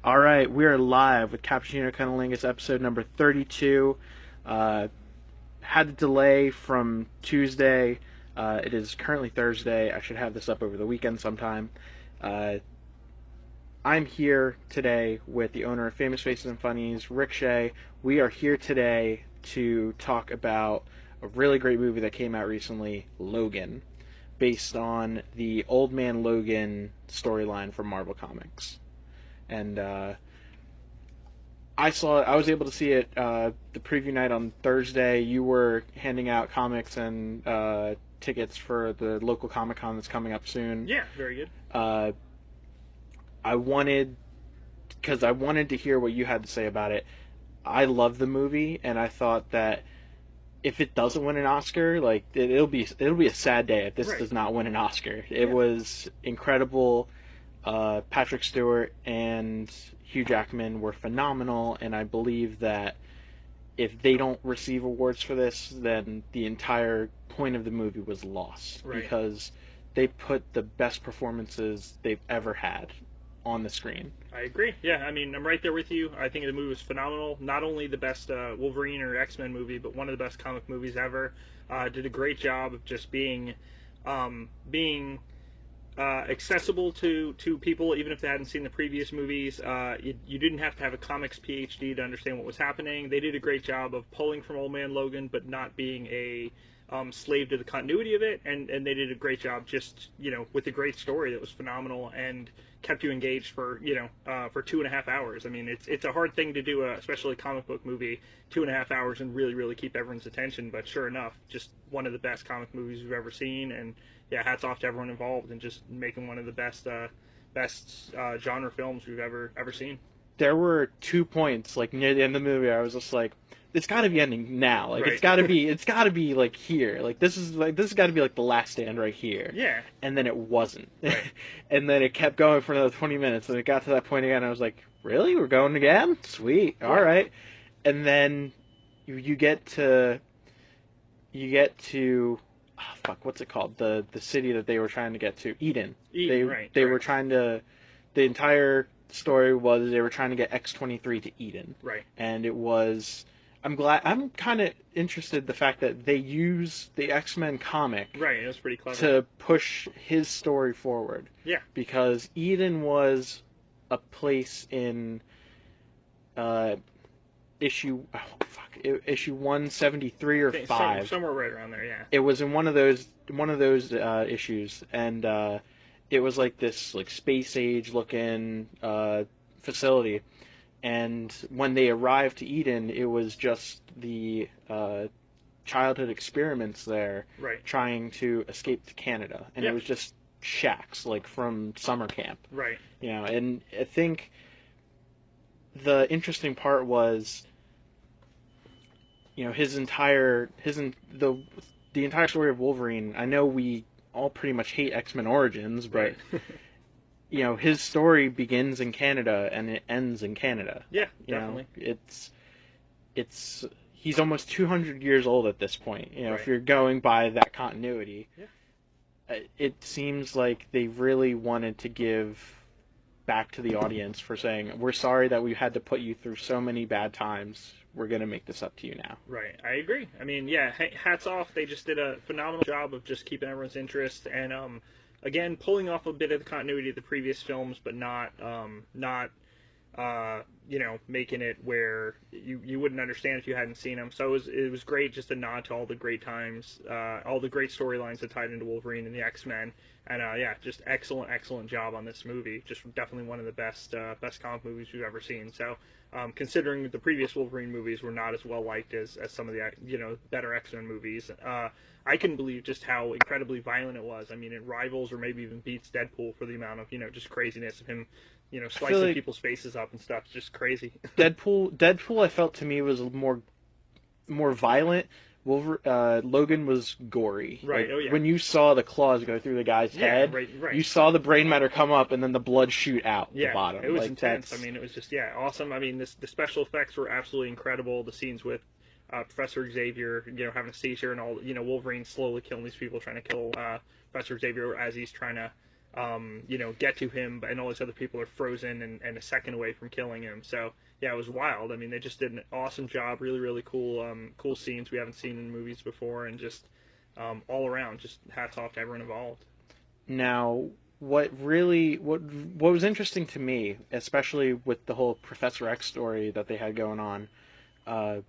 All right, we are live with Cappuccino Cunnilingus, episode number 32. Had a delay from Tuesday. It is currently Thursday. I should have this up over the weekend sometime. I'm here today with the owner of Famous Faces and Funnies, Shea. We are here today to talk about a really great movie that came out recently, Logan, based on the Old Man Logan storyline from Marvel Comics. And I was able to see it the preview night on Thursday. You were handing out comics and tickets for the local Comic-Con that's coming up soon. Yeah, very good. I wanted to hear what you had to say about it. I love the movie, and I thought that if it doesn't win an Oscar, like it'll be a sad day if this does not win an Oscar. It was incredible. Patrick Stewart and Hugh Jackman were phenomenal, and I believe that if they don't receive awards for this, then the entire point of the movie was lost, because they put the best performances they've ever had on the screen. I agree. Yeah, I mean, I'm right there with you. I think the movie was phenomenal. Not only the best Wolverine or X-Men movie, but one of the best comic movies ever. Did a great job of just being accessible to people, even if they hadn't seen the previous movies. You didn't have to have a comics PhD to understand what was happening. They did a great job of pulling from Old Man Logan, but not being a slave to the continuity of it, and they did a great job just, with a great story that was phenomenal and kept you engaged for 2.5 hours. I mean, it's a hard thing to do, especially a comic book movie, 2.5 hours and really keep everyone's attention, but sure enough, just one of the best comic movies we've ever seen, and yeah, hats off to everyone involved in just making one of the best genre films we've ever seen. There were 2 points, like near the end of the movie, I was just like, it's got to be ending now. Like it's got to be like here. Like this has got to be like the last stand right here. Yeah. And then it wasn't. And then it kept going for another 20 minutes, and it got to that point again. And I was like, really? We're going again? Sweet. All right. And then you get to what's it called? The city that they were trying to get to, Eden. They were trying to. The entire story was they were trying to get X-23 to Eden. Right. And it was. I'm kind of interested the fact that they use the X-Men comic. Right, it was pretty clever. To push his story forward. Yeah. Because Eden was a place in issue 173 or 5. Somewhere right around there, yeah. It was in one of those issues, and it was like this space age looking facility. And when they arrived to Eden, it was just the childhood experiments there, trying to escape to Canada, and it was just shacks from summer camp, right? And I think the interesting part was, the entire story of Wolverine. I know we all pretty much hate X-Men Origins, but. His story begins in Canada and it ends in Canada. Yeah, definitely. He's almost 200 years old at this point. If you're going by that continuity, it seems like they really wanted to give back to the audience for saying, we're sorry that we had to put you through so many bad times. We're going to make this up to you now. Right. I agree. I mean, yeah, hats off. They just did a phenomenal job of just keeping everyone's interest and, again, pulling off a bit of the continuity of the previous films, but not making it where you wouldn't understand if you hadn't seen them. So it was great, just a nod to all the great times, all the great storylines that tied into Wolverine and the X-Men, and just excellent job on this movie. Just definitely one of the best comic movies we've ever seen. So considering the previous Wolverine movies were not as well liked as some of the better X-Men movies. I couldn't believe just how incredibly violent it was. I mean, it rivals or maybe even beats Deadpool for the amount of, just craziness of him, slicing people's faces up and stuff. It's just crazy. Deadpool, I felt to me was more violent. Logan was gory. Right. When you saw the claws go through the guy's head, you saw the brain matter come up and then the blood shoot out the bottom. It was intense. I mean, it was just awesome. I mean, the special effects were absolutely incredible. The scenes with Professor Xavier, having a seizure and all, Wolverine slowly killing these people, trying to kill Professor Xavier as he's trying to get to him, and all these other people are frozen and a second away from killing him. So yeah, it was wild. I mean, they just did an awesome job. Really, really cool, cool scenes we haven't seen in movies before, and just all around, just hats off to everyone involved. Now, what was interesting to me, especially with the whole Professor X story that they had going on,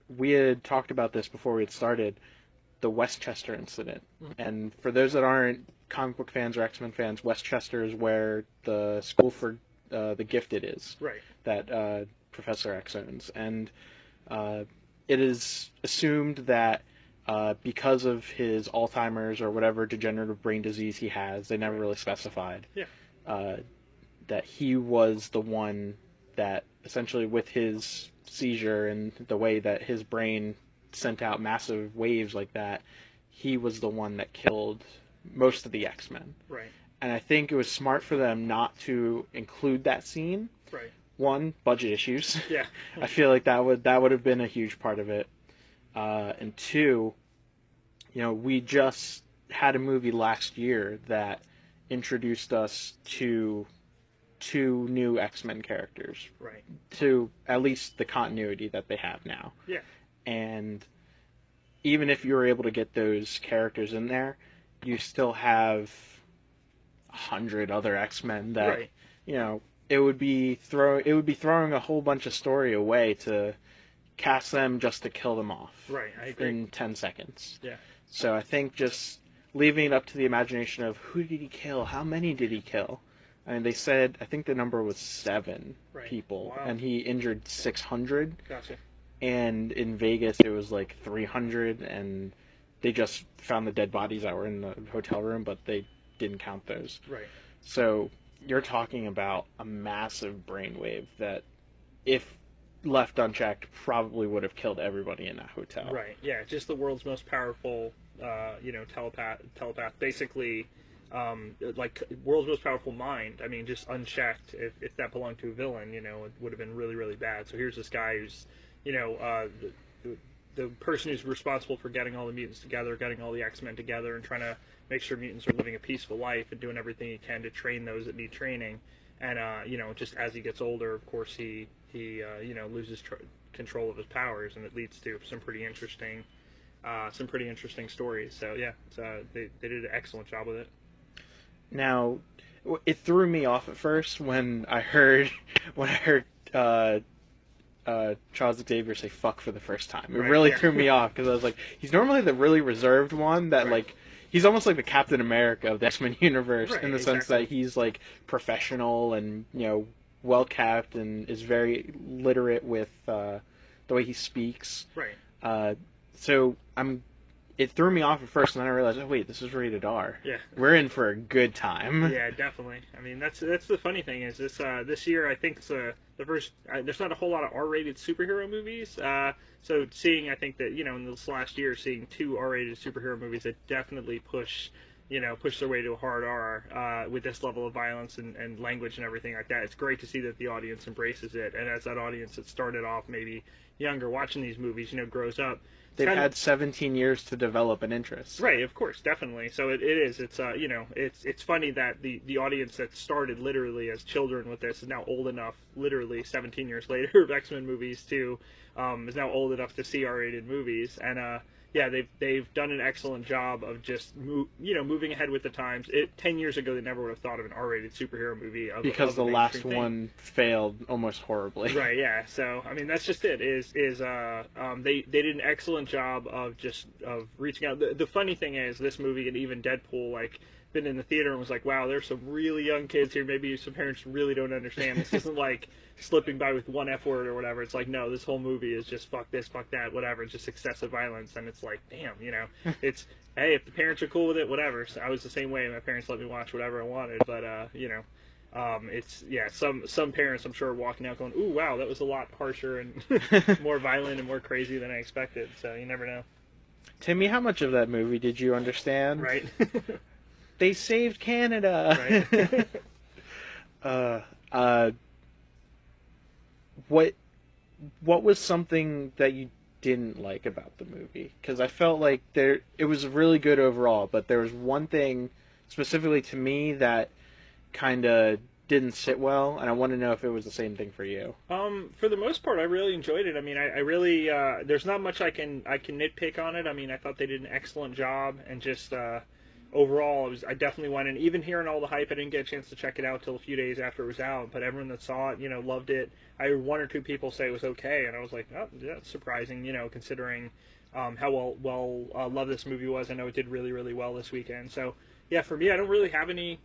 we had talked about this before we had started, the Westchester incident. Mm-hmm. And for those that aren't comic book fans or X-Men fans, Westchester is where the school for the gifted is, right? That Professor X owns, and it is assumed that because of his Alzheimer's or whatever degenerative brain disease he has, they never really specified, that he was the one that essentially, with his seizure and the way that his brain sent out massive waves like that, he was the one that killed most of the X-Men. Right. And I think it was smart for them not to include that scene. Right. One, budget issues. Yeah. I feel like that would have been a huge part of it. And two, we just had a movie last year that introduced us to two new X-Men characters. Right. To at least the continuity that they have now. Yeah. And even if you were able to get those characters in there, you still have 100 other X-Men that, right. It would be throwing a whole bunch of story away to cast them just to kill them off. Right, I agree. In 10 seconds. Yeah. So I think just leaving it up to the imagination of who did he kill, how many did he kill. I mean, they said, I think the number was 7 people, wow. and he injured 600. Gotcha. And in Vegas it was like 300, and they just found the dead bodies that were in the hotel room, but they didn't count those. Right. So you're talking about a massive brainwave that, if left unchecked, probably would have killed everybody in that hotel. Right. Yeah. Just the world's most powerful, telepath. Basically, like world's most powerful mind. I mean, just unchecked. If that belonged to a villain, it would have been really, really bad. So here's this guy who's, the person who's responsible for getting all the mutants together, getting all the X-Men together, and trying to make sure mutants are living a peaceful life and doing everything he can to train those that need training. And just as he gets older, of course, he loses control of his powers, and it leads to some pretty interesting stories. So yeah, they did an excellent job with it. Now, it threw me off at first when I heard Charles Xavier say "fuck" for the first time. It really threw me off, because I was like, he's normally the really reserved one that like. He's almost like the Captain America of the X-Men universe, in the sense that he's like professional and well kept, and is very literate with the way he speaks. Right. So it threw me off at first, and then I realized, oh wait, this is rated R. Yeah. We're in for a good time. Yeah, definitely. I mean, that's the funny thing is this year I think it's the first. There's not a whole lot of R-rated superhero movies. So seeing, I think that in this last year, seeing 2 R-rated superhero movies that definitely push their way to a hard R with this level of violence and language and everything like that. It's great to see that the audience embraces it, and as that audience that started off maybe younger watching these movies, grows up. They've had 17 years to develop an interest. Right, of course, definitely. So it is. It's it's funny that the audience that started literally as children with this is now old enough, literally 17 years later, of X-Men movies to is now old enough to see R-rated movies, and yeah, they've done an excellent job of just moving ahead with the times. 10 years ago, they never would have thought of an R-rated superhero movie because the last one failed almost horribly. Right. Yeah. So I mean, that's just it. They did an excellent job of reaching out. The funny thing is, this movie and even Deadpool, like, been in the theater and was like, wow, there's some really young kids here. Maybe some parents really don't understand. This isn't like slipping by with one F word or whatever. It's like, no, this whole movie is just fuck this, fuck that, whatever. It's just excessive violence. And it's like, damn, it's, hey, if the parents are cool with it, whatever. So I was the same way. My parents let me watch whatever I wanted. But, it's, yeah, some parents, I'm sure, are walking out going, ooh, wow, that was a lot harsher and more violent and more crazy than I expected. So you never know. Timmy, how much of that movie did you understand? Right. They saved Canada. Right. What was something that you didn't like about the movie? Because I felt like it was really good overall, but there was one thing specifically to me that kind of didn't sit well, and I want to know if it was the same thing for you. For the most part, I really enjoyed it. I mean, I really there's not much I can nitpick on it. I mean, I thought they did an excellent job, and just overall, I definitely went in. Even hearing all the hype, I didn't get a chance to check it out till a few days after it was out. But everyone that saw it, loved it. I heard one or two people say it was okay, and I was like, oh, that's surprising, considering how well loved this movie was. I know it did really, really well this weekend. So yeah, for me, I don't really have any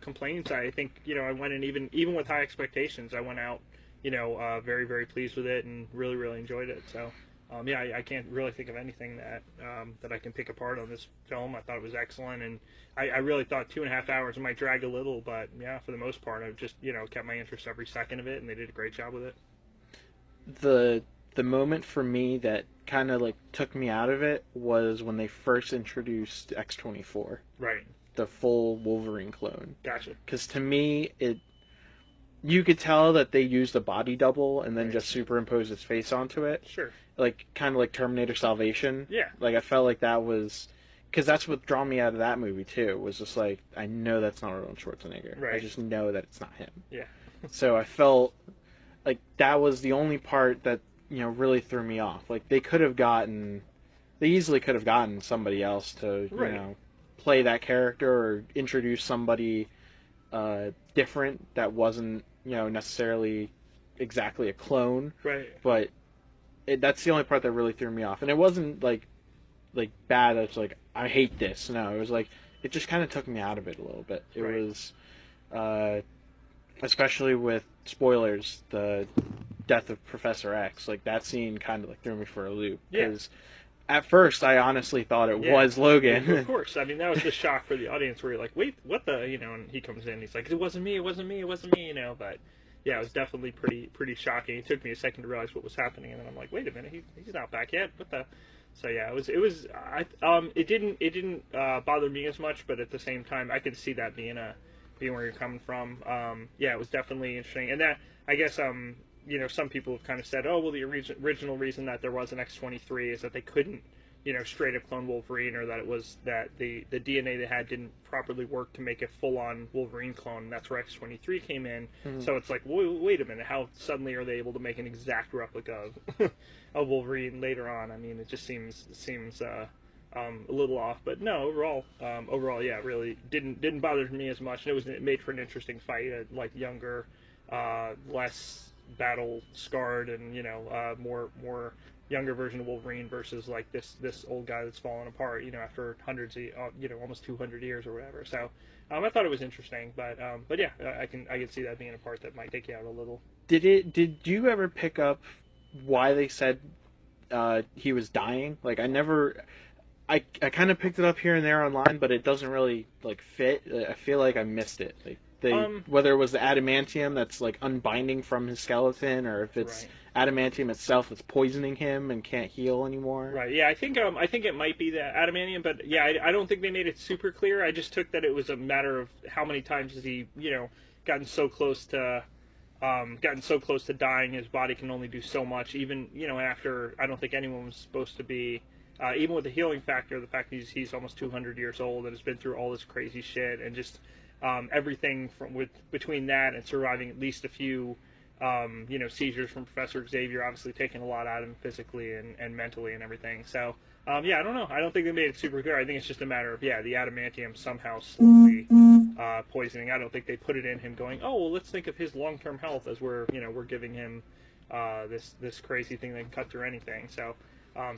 complaints. I think I went in even with high expectations. I went out very, very pleased with it and really, really enjoyed it. So yeah, I can't really think of anything that I can pick apart on this film. I thought it was excellent, and I really thought 2.5 hours might drag a little, but yeah, for the most part, I've just kept my interest every second of it, and they did a great job with it. The moment for me that kind of like took me out of it was when they first introduced X-24. Right. The full Wolverine clone. Gotcha. Because to me, you could tell that they used a body double and then just superimposed his face onto it. Sure. Like, kind of like Terminator Salvation. Yeah. Like, I felt like that was... Because that's what drew me out of that movie, too. Was just like, I know that's not Arnold Schwarzenegger. Right. I just know that it's not him. Yeah. So I felt like that was the only part that, really threw me off. Like, they easily could have gotten somebody else to, play that character or introduce somebody different that wasn't, necessarily exactly a clone. Right. But that's the only part that really threw me off. And it wasn't like bad. It's like, I hate this. No, it was like, it just kind of took me out of it a little bit. It was, especially with spoilers, the death of Professor X. Like, that scene kind of like threw me for a loop. Because at first, I honestly thought it was Logan. Yeah, of course. I mean, that was the shock for the audience where you're like, wait, what the, and he comes in, he's like, it wasn't me, but yeah, it was definitely pretty shocking. It took me a second to realize what was happening, and then I'm like, wait a minute, he's not back yet. What the? So yeah, it didn't bother me as much, but at the same time, I could see that being where you're coming from. Yeah, it was definitely interesting, and that I guess some people have kind of said, oh well, the original reason that there was an X-23 is that they couldn't straight up clone Wolverine, or that it was that the DNA they had didn't properly work to make a full-on Wolverine clone. That's where X-23 came in. Mm-hmm. So it's like, wait a minute, how suddenly are they able to make an exact replica of Wolverine later on? I mean, it just seems a little off. But no, overall, yeah, really didn't bother me as much. And it made for an interesting fight, like younger, less battle scarred, and more younger version of Wolverine versus like this old guy that's fallen apart, after hundreds of, almost 200 years or whatever. So I thought it was interesting, but yeah, I can see that being a part that might take you out a little. Did you ever pick up why they said he was dying? Like, I kind of picked it up here and there online, but it doesn't really like fit. I feel like I missed it. Like, whether it was the adamantium that's like unbinding from his skeleton, or if it's adamantium itself that's poisoning him and can't heal anymore. Right. Yeah, I think it might be the adamantium, but yeah, I don't think they made it super clear. I just took that it was a matter of how many times has he, gotten so close to dying, his body can only do so much. Even after, I don't think anyone was supposed to be. Even with the healing factor, the fact that he's almost 200 years old and has been through all this crazy shit, and just everything between that and surviving at least a few, seizures from Professor Xavier, obviously taking a lot out of him physically and mentally and everything. So, yeah, I don't know. I don't think they made it super clear. I think it's just a matter of, the adamantium somehow slowly poisoning. I don't think they put it in him going, oh, well, let's think of his long-term health as we're giving him this crazy thing that can cut through anything. So,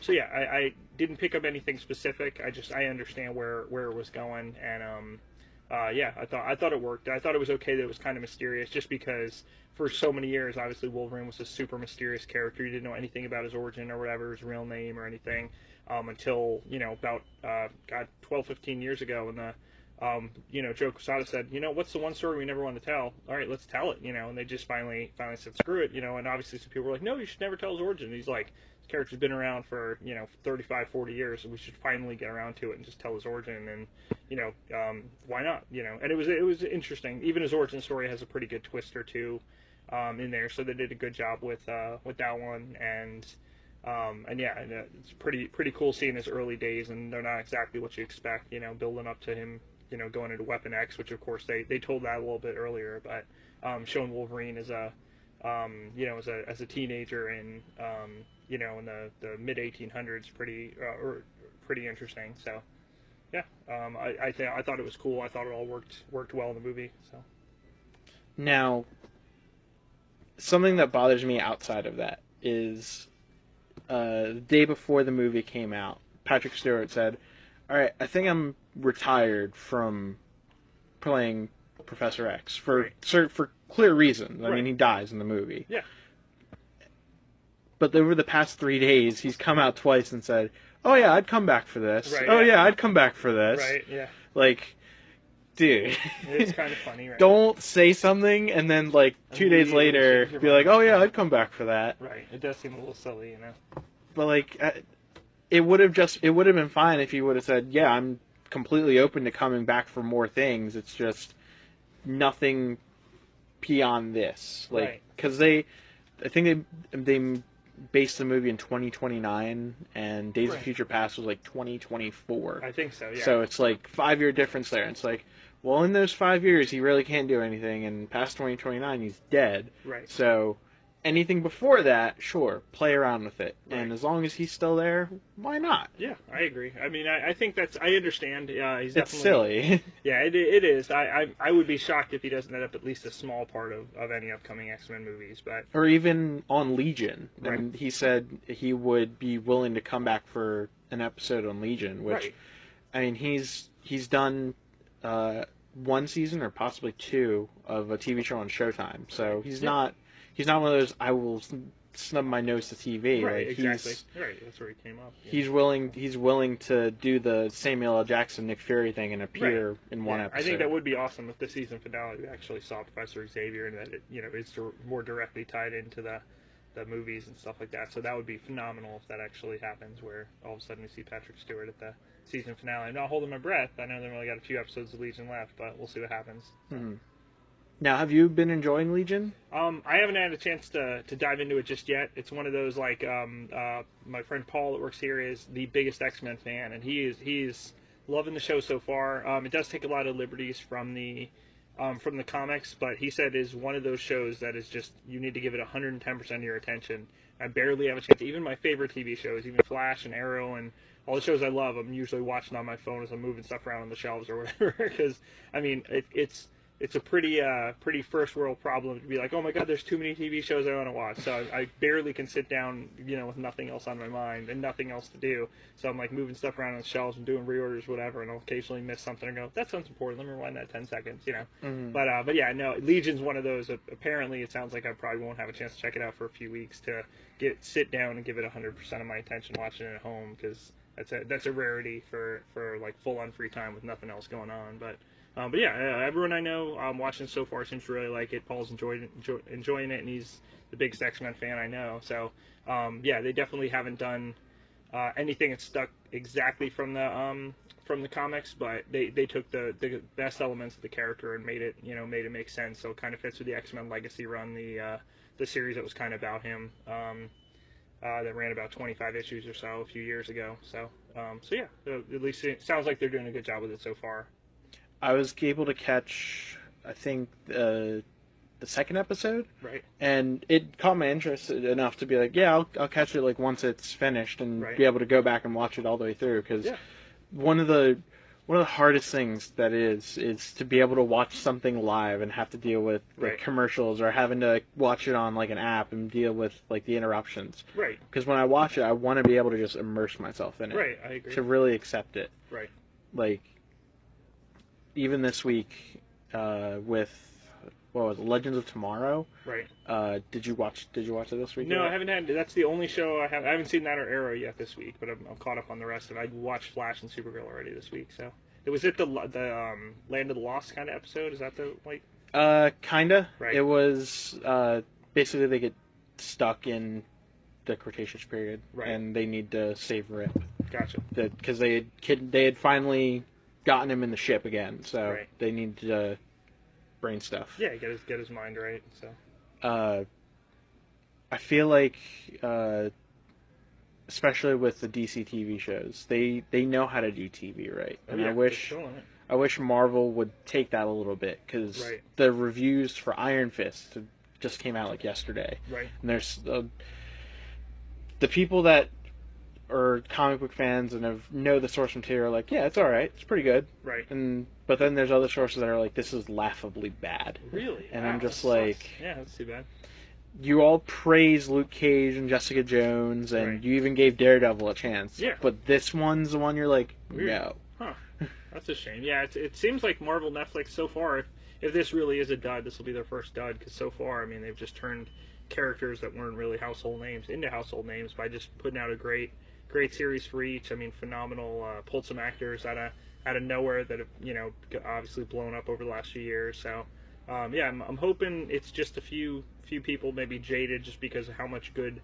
yeah, I didn't pick up anything specific. I understand where it was going, and yeah, I thought it worked. I thought it was okay that it was kind of mysterious, just because for so many years, obviously, Wolverine was a super mysterious character. You didn't know anything about his origin or whatever, his real name or anything, until about 12, 15 years ago, when Joe Quesada said, what's the one story we never want to tell? All right, let's tell it, and they just finally said, screw it, and obviously some people were like, no, you should never tell his origin. And he's like, this character's been around for 35, 40 years, and we should finally get around to it and just tell his origin, and why not? And it was interesting. Even his origin story has a pretty good twist or two in there, so they did a good job with that one, and yeah, and it's pretty cool seeing his early days, and they're not exactly what you expect, building up to him going into Weapon X, which of course they told that a little bit earlier, but showing Wolverine as a as a teenager in in the mid 1800s, pretty interesting. So yeah, I thought it was cool. I thought it all worked well in the movie. So now, something that bothers me outside of that is the day before the movie came out, Patrick Stewart said, "All right, I think I'm retired from playing Professor X for clear reasons. I mean, he dies in the movie. Yeah. But over the past 3 days, he's come out twice and said, "Oh yeah, I'd come back for this. Right, oh yeah. yeah, I'd come back for this." Right. Yeah. Like, dude, It's kind of funny, right? Don't say something and then like 2 days later be like, "Oh yeah, I'd come back for that." Right. It does seem a little silly, you know. But like, it would have been fine if he would have said, "Yeah, I'm completely open to coming back for more things. It's just nothing beyond this." Like, because I think they based the movie in 2029, and Days of Future Past was like 2024. I think so. Yeah. So it's like 5-year difference there. It's like, well, in those 5 years, he really can't do anything, and past 2029, he's dead. Right. So anything before that, sure, play around with it. Right. And as long as he's still there, why not? Yeah, I agree. I mean, I think I understand. He's definitely... It's silly. Yeah, it is. I would be shocked if he doesn't end up at least a small part of any upcoming X-Men movies. But or even on Legion. Right. And he said he would be willing to come back for an episode on Legion, which, I mean, he's done 1 season or possibly 2 of a TV show on Showtime. So he's not one of those, I will snub my nose to TV. Right, like, exactly. Right, that's where he came up. Yeah. He's willing to do the Samuel L. Jackson, Nick Fury thing and appear in one episode. I think that would be awesome if the season finale we actually saw Professor Xavier and that it is more directly tied into the movies and stuff like that. So that would be phenomenal if that actually happens, where all of a sudden we see Patrick Stewart at the season finale. I'm not holding my breath. I know they've only got a few episodes of Legion left, but we'll see what happens. Mm-hmm. Now, have you been enjoying Legion? I haven't had a chance to dive into it just yet. It's one of those, like, my friend Paul that works here is the biggest X-Men fan, and he's loving the show so far. It does take a lot of liberties from the comics, but he said is one of those shows that is just, you need to give it 110% of your attention. I barely have a chance. Even my favorite TV shows, even Flash and Arrow and all the shows I love, I'm usually watching on my phone as I'm moving stuff around on the shelves or whatever, because, I mean, it's a pretty first world problem to be like, oh my god, there's too many TV shows I want to watch. So I barely can sit down, with nothing else on my mind and nothing else to do. So I'm like moving stuff around on the shelves and doing reorders, whatever, and I'll occasionally miss something and go, that sounds important. Let me rewind that 10 seconds, Mm-hmm. But yeah, no, Legion's one of those. Apparently, it sounds like I probably won't have a chance to check it out for a few weeks to sit down and give it 100% of my attention watching it at home, because that's a rarity for like full on free time with nothing else going on. But yeah, everyone I know watching so far seems to really like it. Paul's enjoying it, and he's the biggest X-Men fan I know. So, yeah, they definitely haven't done anything that's stuck exactly from the comics, but they took the best elements of the character and made it make sense. So it kind of fits with the X-Men Legacy run, the series that was kind of about him, that ran about 25 issues or so a few years ago. So yeah, at least it sounds like they're doing a good job with it so far. I was able to catch, I think, the second episode, right? And it caught my interest enough to be like, yeah, I'll catch it like once it's finished and be able to go back and watch it all the way through. Because one of the hardest things that is to be able to watch something live and have to deal with like commercials or having to watch it on like an app and deal with like the interruptions. Right. Because when I watch it, I want to be able to just immerse myself in it. Right. I agree. To really accept it. Right. Like, even this week, with what was it, Legends of Tomorrow? Right. Did you watch it this week? No, I haven't had. That's the only show I have. I haven't seen that or Arrow yet this week, but I'm caught up on the rest of it. I watched Flash and Supergirl already this week. So was it the Land of the Lost kind of episode? Is that the like? Kinda. Right. It was basically they get stuck in the Cretaceous period, and they need to save Rip. Gotcha. Because they had finally gotten him in the ship again, so they need to brain stuff. Yeah, get his mind right. So, I feel like, especially with the DC TV shows, they know how to do TV right, and I wish Marvel would take that a little bit, because Right. the reviews for Iron Fist just came out like yesterday, Right. and there's the people that are comic book fans and know the source material are like, yeah, it's all right, it's pretty good, Right. but then there's other sources that are like, this is laughably bad. Really? And Wow, I'm just that like, sucks. Yeah, that's too bad. you all praise Luke Cage and Jessica Jones, and Right. you even gave Daredevil a chance. Yeah. But this one's the one you're like, Weird. no. Huh. That's a shame. Yeah, it seems like Marvel Netflix so far, if this really is a dud, this will be their first dud, because so far, I mean, they've just turned characters that weren't really household names into household names by just putting out a great series for each. I mean, phenomenal, pulled some actors out of nowhere that have, obviously blown up over the last few years. So, yeah, I'm hoping it's just a few people maybe jaded just because of how much good,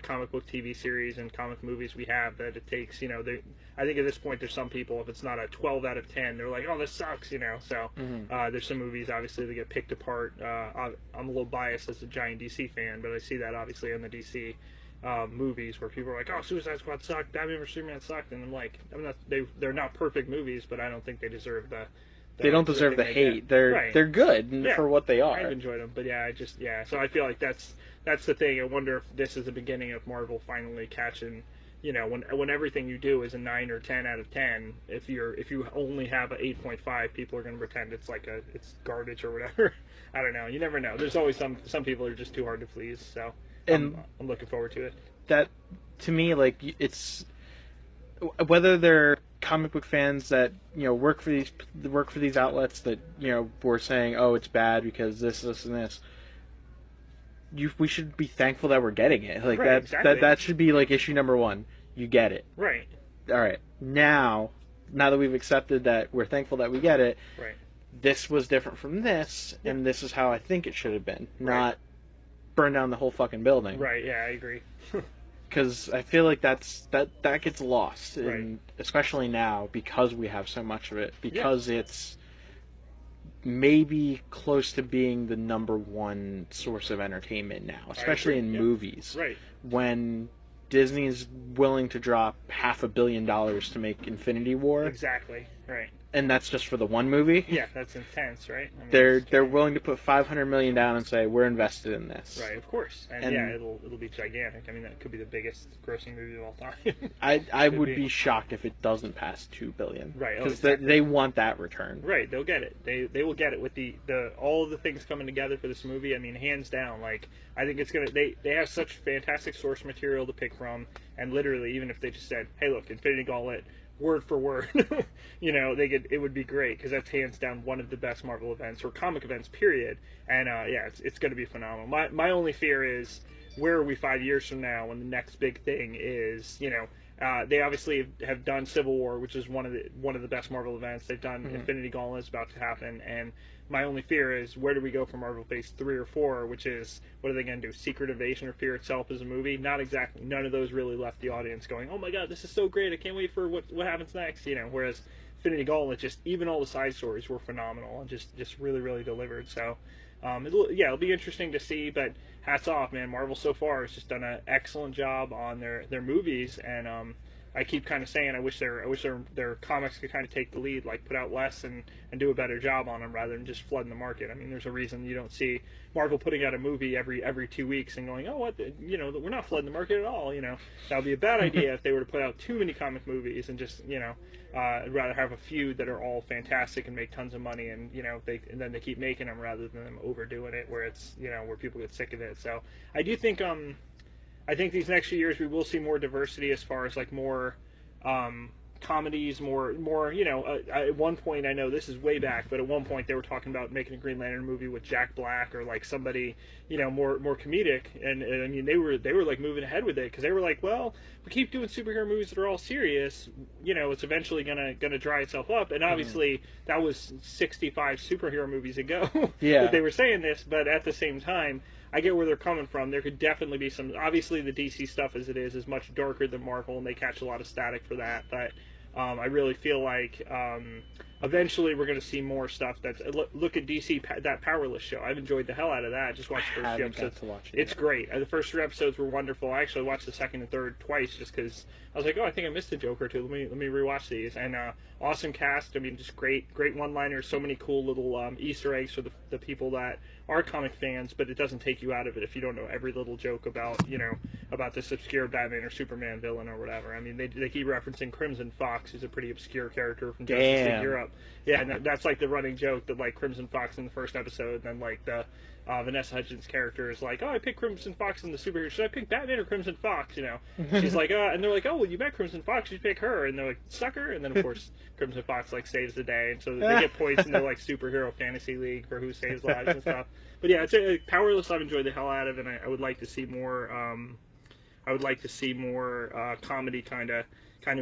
comic book TV series and comic movies we have, that it takes, I think at this point there's some people, if it's not a 12 out of 10, they're like, oh, this sucks, so there's some movies obviously that get picked apart. I'm a little biased as a giant DC fan, but I see that obviously in the DC movies where people are like, oh, Suicide Squad sucked, Batman vs Superman sucked, and I'm like, they're not perfect movies, but I don't think they deserve the they don't deserve the hate. They're good for what they are. I've enjoyed them, but so I feel like that's the thing. I wonder if this is the beginning of Marvel finally catching, when everything you do is a 9 or 10 out of 10. If you only have a 8.5, people are going to pretend it's garbage or whatever. I don't know. You never know. There's always some people are just too hard to please. So I'm looking forward to it. That, to me, like, it's whether they're comic book fans that work for these outlets that were saying, oh, it's bad because this and this. We should be thankful that we're getting it. Like, right, exactly. that should be like issue number 1. You get it. Right. All right. Now that we've accepted that we're thankful that we get it. Right. This was different from this, and this is how I think it should have been. Not burn down the whole fucking building. Right. Yeah, I agree. Because I feel like that gets lost, Right. Especially now, because we have so much of it. Because it's maybe close to being the number 1 source of entertainment now, especially in movies. Right. When Disney's willing to drop $500 million to make Infinity War. Exactly. Right. And that's just for the one movie. Yeah, that's intense, right? I mean, they're willing to put $500 million down and say, we're invested in this. Right, of course, and yeah, it'll be gigantic. I mean, that could be the biggest grossing movie of all time. I would be shocked if it doesn't pass $2 billion. Right, because exactly. they want that return. Right, they'll get it. They will get it with the all of the things coming together for this movie. I mean, hands down. Like, I think it's gonna. They have such fantastic source material to pick from, and literally, even if they just said, hey, look, Infinity Gauntlet, word for word, it would be great, because that's hands down one of the best Marvel events or comic events, period. And it's going to be phenomenal. My only fear is, where are we 5 years from now when the next big thing is, they obviously have done Civil War, which is one of the best Marvel events. They've done Infinity Gauntlet is about to happen, and my only fear is, where do we go for Marvel Phase 3 or 4, which is, what are they going to do? Secret Invasion or Fear Itself as a movie? Not exactly. None of those really left the audience going, oh my god, this is so great, I can't wait for what happens next, whereas Infinity Gauntlet, just even all the side stories were phenomenal and just really, really delivered. So it'll be interesting to see, but hats off, man. Marvel so far has just done an excellent job on their movies, and I keep kind of saying I wish their comics could kind of take the lead, like put out less and do a better job on them rather than just flooding the market. I mean, there's a reason you don't see Marvel putting out a movie every 2 weeks and going, oh, what, we're not flooding the market at all. That would be a bad idea if they were to put out too many comic movies and just, I'd rather have a few that are all fantastic and make tons of money, and and then they keep making them rather than them overdoing it where it's where people get sick of it. So I do think I think these next few years we will see more diversity as far as like more comedies, more. At one point, I know this is way back, but at one point they were talking about making a Green Lantern movie with Jack Black or like somebody more comedic, and I mean they were like moving ahead with it, because they were like, well, we keep doing superhero movies that are all serious, it's eventually gonna dry itself up, and obviously that was 65 superhero movies ago that they were saying this, but at the same time, I get where they're coming from. There could definitely be some. Obviously, the DC stuff as it is much darker than Marvel, and they catch a lot of static for that. But I really feel like eventually we're going to see more stuff. Look at DC, that Powerless show. I've enjoyed the hell out of that. I just watched the first few episodes. To watch It's great. The first 3 episodes were wonderful. I actually watched the second and third twice just because I was like, oh, I think I missed a joke or two. Let me rewatch these. And awesome cast. I mean, just great one-liners. So many cool little Easter eggs for the people that are comic fans, but it doesn't take you out of it if you don't know every little joke about about this obscure Batman or Superman villain or whatever. I mean, they keep referencing Crimson Fox, who's a pretty obscure character from Justice League Europe. Yeah, and that's like the running joke that like Crimson Fox in the first episode, and then like the Vanessa Hudgens character is like, oh, I picked Crimson Fox in the superhero. Should I pick Batman or Crimson Fox? She's like, and they're like, oh, well, you met Crimson Fox, you pick her, and they're like, sucker, and then of course Crimson Fox like saves the day, and so they get points in their like superhero fantasy league for who saves lives and stuff. But yeah, it's Powerless. I've enjoyed the hell out of, and I would like to see more. I would like to see more comedy kind of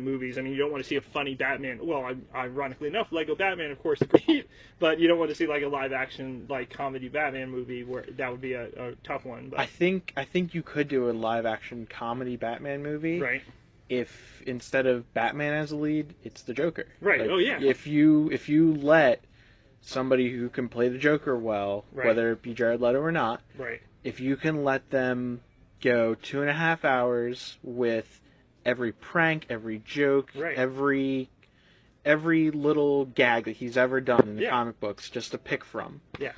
movies. I mean, you don't want to see a funny Batman. Well, ironically enough, Lego Batman, of course, is great, but you don't want to see like a live action like comedy Batman movie where that would be a tough one. But. I think you could do a live action comedy Batman movie, right? If instead of Batman as a lead, it's the Joker, right? Like, oh yeah. If you let somebody who can play the Joker well, right. whether it be Jared Leto or not, right? If you can let them go 2.5 hours with every prank, every joke, right. every little gag that he's ever done in the comic books, just to pick from. Yeah.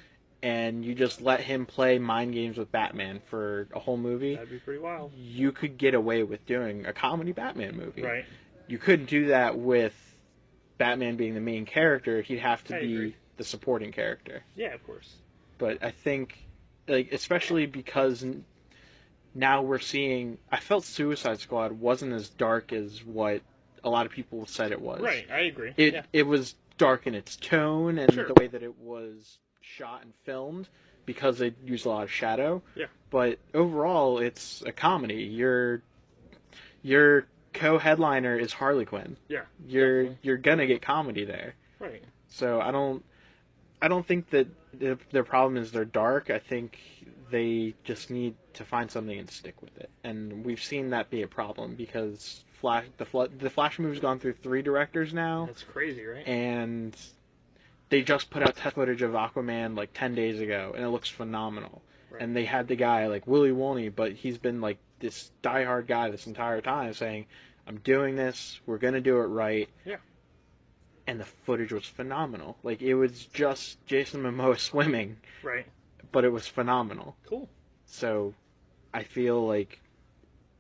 And you just let him play mind games with Batman for a whole movie. That'd be pretty wild. You could get away with doing a comedy Batman movie. Right. You couldn't do that with Batman being the main character. He'd have to be the supporting character. Yeah, of course. But I think, like, especially because now we're seeing, I felt Suicide Squad wasn't as dark as what a lot of people said it was. Right, I agree. It was dark in its tone and the way that it was shot and filmed because it used a lot of shadow. Yeah. But overall, it's a comedy. Your co-headliner is Harley Quinn. Yeah. You're gonna get comedy there. Right. So I don't think that their problem is they're dark. I think they just need to find something and stick with it. And we've seen that be a problem because the Flash movie's gone through 3 directors now. That's crazy, right? And they just put out test footage of Aquaman like 10 days ago, and it looks phenomenal. Right. And they had the guy like Willy Wolney, but he's been like this diehard guy this entire time saying, I'm doing this, we're going to do it right. Yeah. And the footage was phenomenal. Like, it was just Jason Momoa swimming. Right. But it was phenomenal. Cool. So, I feel like,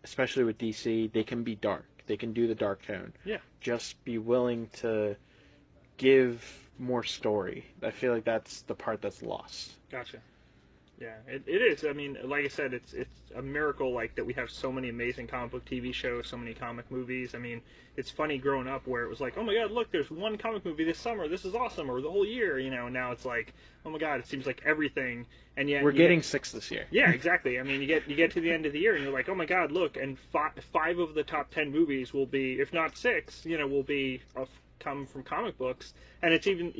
especially with DC, they can be dark. They can do the dark tone. Yeah. Just be willing to give more story. I feel like that's the part that's lost. Gotcha. Yeah, it is. I mean, like I said, it's a miracle like that we have so many amazing comic book TV shows, so many comic movies. I mean, it's funny growing up where it was like, oh my god, look, there's one comic movie this summer, this is awesome, or the whole year, and now it's like, oh my god, it seems like everything, and yet we're getting 6 this year. Yeah, exactly. I mean, you get to the end of the year and you're like, oh my god, look, and 5 of the top 10 movies will be, if not 6, will be come from comic books. And it's even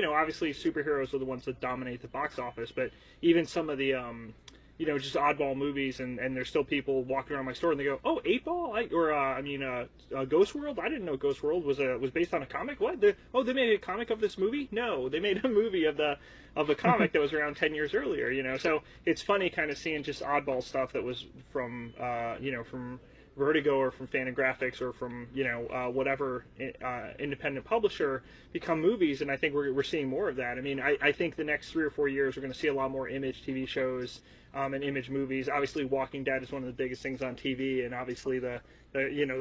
obviously superheroes are the ones that dominate the box office, but even some of the just oddball movies, and there's still people walking around my store and they go, oh, 8-Ball, Ghost World, I didn't know Ghost World was based on a comic. What? They made a comic of this movie? No, they made a movie of the comic that was around 10 years earlier. So it's funny kind of seeing just oddball stuff that was from from Vertigo or from Fantagraphics or from whatever independent publisher become movies, and I think we're seeing more of that. I mean, I think the next 3 or 4 years we're going to see a lot more Image TV shows and Image movies. Obviously, Walking Dead is one of the biggest things on TV, and obviously the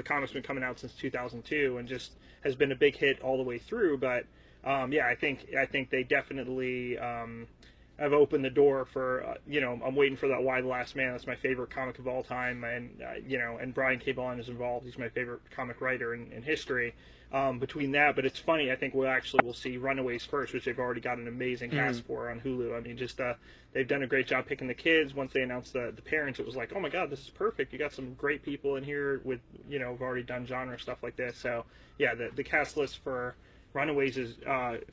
comic's been coming out since 2002 and just has been a big hit all the way through. But I think they definitely have opened the door for I'm waiting for that Y: The Last Man. That's my favorite comic of all time, and and Brian K. Vaughan is involved. He's my favorite comic writer in history. Between that, but it's funny. I think we'll see Runaways first, which they've already got an amazing cast for on Hulu. I mean, just they've done a great job picking the kids. Once they announced the parents, it was like, oh my god, this is perfect. You got some great people in here with have already done genre stuff like this. So yeah, the cast list for Runaways is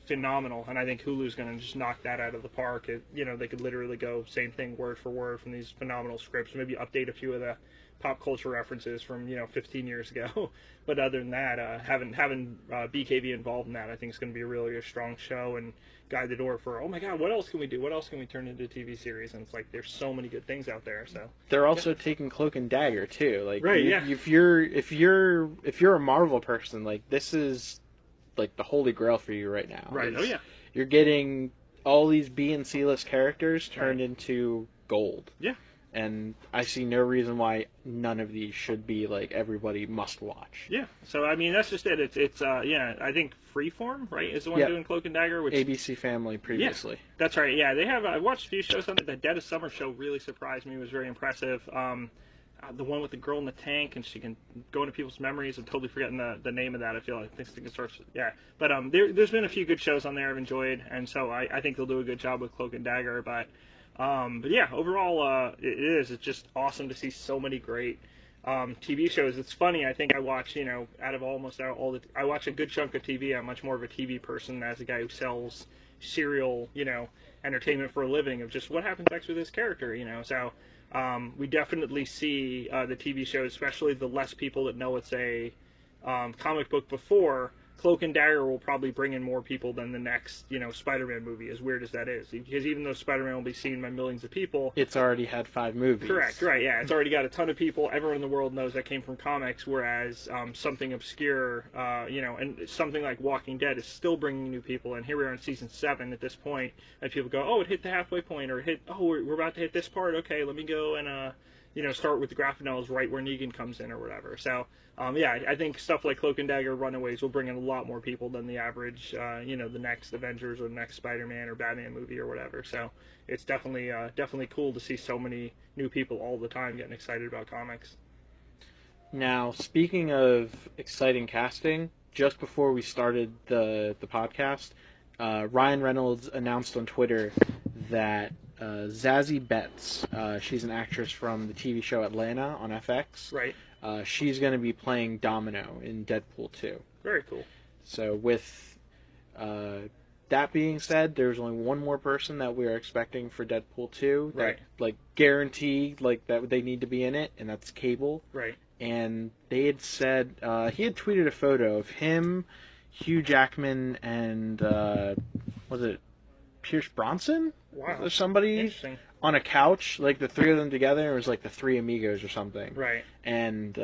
phenomenal, and I think Hulu's going to just knock that out of the park. They could literally go same thing word for word from these phenomenal scripts. Maybe update a few of the pop culture references from 15 years ago. But other than that, having BKV involved in that, I think is going to be a really strong show and guide the door for, oh my God, what else can we do? What else can we turn into a TV series? And it's like there's so many good things out there. So they're also taking Cloak and Dagger too. Like, right, if you're a Marvel person, like this is like the holy grail for you right now. Right. Oh yeah. You're getting all these B and C list characters turned into gold. Yeah. And I see no reason why none of these should be like everybody must watch. Yeah. So I mean that's just it. It's I think Freeform, right, is the one doing Cloak and Dagger, which ABC Family previously. Yeah, that's right. Yeah, they have. I watched a few shows on it. The Dead of Summer show really surprised me. It was very impressive. The one with the girl in the tank and she can go into people's memories. I'm totally forgetting the name of that. I feel like this thing starts. Yeah, but there's been a few good shows on there I've enjoyed, and so I think they'll do a good job with Cloak and Dagger. But yeah, overall, it's just awesome to see so many great TV shows. It's funny. I think I watch out of almost all the I watch a good chunk of TV. I'm much more of a TV person as a guy who sells serial entertainment for a living of just what happens next with this character. So. We definitely see the TV shows, especially the less people that know it's a comic book before. Cloak and Dagger will probably bring in more people than the next, Spider-Man movie, as weird as that is. Because even though Spider-Man will be seen by millions of people... It's already had 5 movies. Correct, right, yeah. It's already got a ton of people. Everyone in the world knows that came from comics, whereas something obscure, and something like Walking Dead is still bringing new people. And here we are in Season 7 at this point, and people go, oh, it hit the halfway point, or we're about to hit this part. Okay, let me go and... start with the graphic novels right where Negan comes in or whatever. So, I think stuff like Cloak and Dagger, Runaways will bring in a lot more people than the average, the next Avengers or the next Spider-Man or Batman movie or whatever. So, it's definitely cool to see so many new people all the time getting excited about comics. Now, speaking of exciting casting, just before we started the podcast, Ryan Reynolds announced on Twitter that Zazie Betts, she's an actress from the TV show Atlanta on FX. Right. She's going to be playing Domino in Deadpool 2. Very cool. So with that being said, there's only one more person that we are expecting for Deadpool 2. Right. That, guaranteed, that they need to be in it, and that's Cable. Right. And they had said, he had tweeted a photo of him, Hugh Jackman, and, was it Pierce Bronson? Wow. Or somebody on a couch, the 3 of them together. It was the 3 amigos or something. Right. And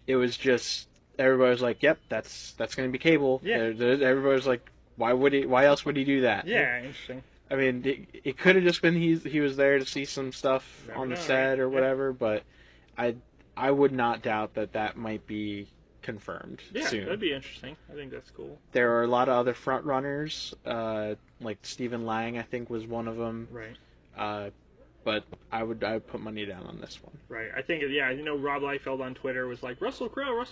it was just everybody was like, "Yep, that's going to be Cable." Yeah. Everybody was like, "Why else would he do that?" Yeah, interesting. I mean, it could have just been he was there to see some stuff on the set or whatever, but I would not doubt that might be confirmed soon. That'd be interesting. I think that's cool. There are a lot of other front runners, like Stephen Lang, I think, was one of them. Right. But I would put money down on this one. Right. I think, Rob Liefeld on Twitter was like, Russell Crowe.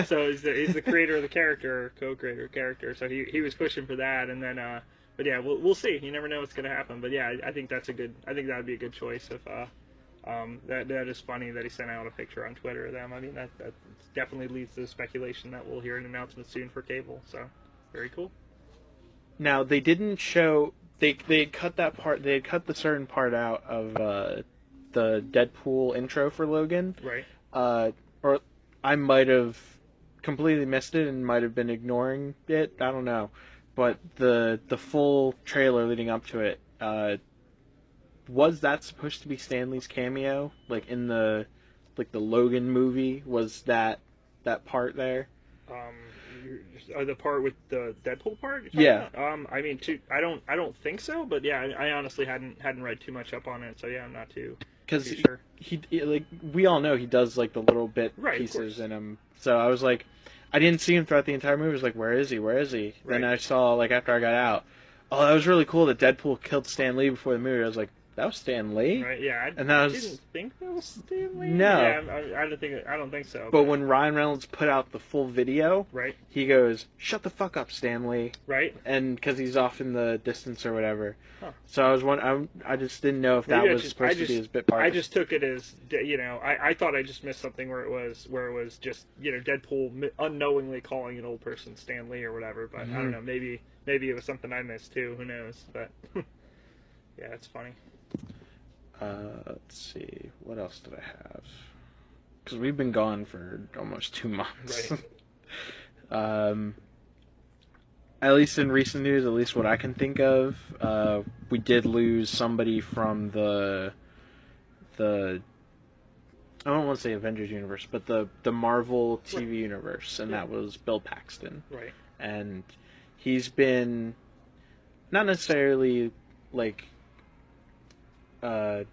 So he's the creator of the character, co-creator of the character. So he was pushing for that, and then, but yeah, we'll see. You never know what's going to happen. But yeah, I think that would be a good choice if, that is funny that he sent out a picture on Twitter of them. I mean, that definitely leads to the speculation that we'll hear an announcement soon for Cable. So, very cool. Now, they didn't show... They had cut that part... They had cut the certain part out of the Deadpool intro for Logan. Right. Or I might have completely missed it and might have been ignoring it. I don't know. But the full trailer leading up to it... was that supposed to be Stan Lee's cameo? In the Logan movie, was that part there? The part with the Deadpool part? Yeah. I mean, I don't think so, but yeah, I honestly hadn't read too much up on it, so yeah, I'm not too. Because sure. he we all know he does the little bit pieces in him. So I was like, I didn't see him throughout the entire movie. I was like, where is he? Where is he? Right. Then I saw after I got out, oh, that was really cool that Deadpool killed Stan Lee before the movie. I was like, that was Stan Lee. Right? Yeah, And that I was didn't think that was Stan Lee. no. Yeah, I don't think so. But when Ryan Reynolds put out the full video, right, he goes, "Shut the fuck up, Stan Lee." Right. And because he's off in the distance or whatever. Huh. So I was I just didn't know if that was supposed to be his bit part. I just took it as, I thought I just missed something where it was just, Deadpool unknowingly calling an old person Stan Lee or whatever. But I don't know, maybe it was something I missed too. Who knows? But yeah, it's funny. Let's see, what else did I have? Because we've been gone for almost 2 months. Right. At least in recent news, at least what I can think of, we did lose somebody from the I don't want to say Avengers universe, but the Marvel TV universe, and that was Bill Paxton. Right. And he's been not necessarily like a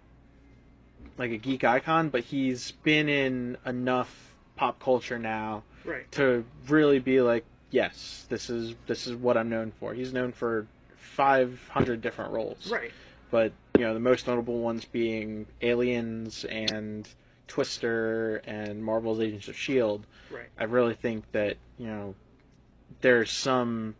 geek icon, but he's been in enough pop culture now to really be like, yes, this is what I'm known for. He's known for 500 different roles. Right. But, the most notable ones being Aliens and Twister and Marvel's Agents of S.H.I.E.L.D. Right. I really think that, there's some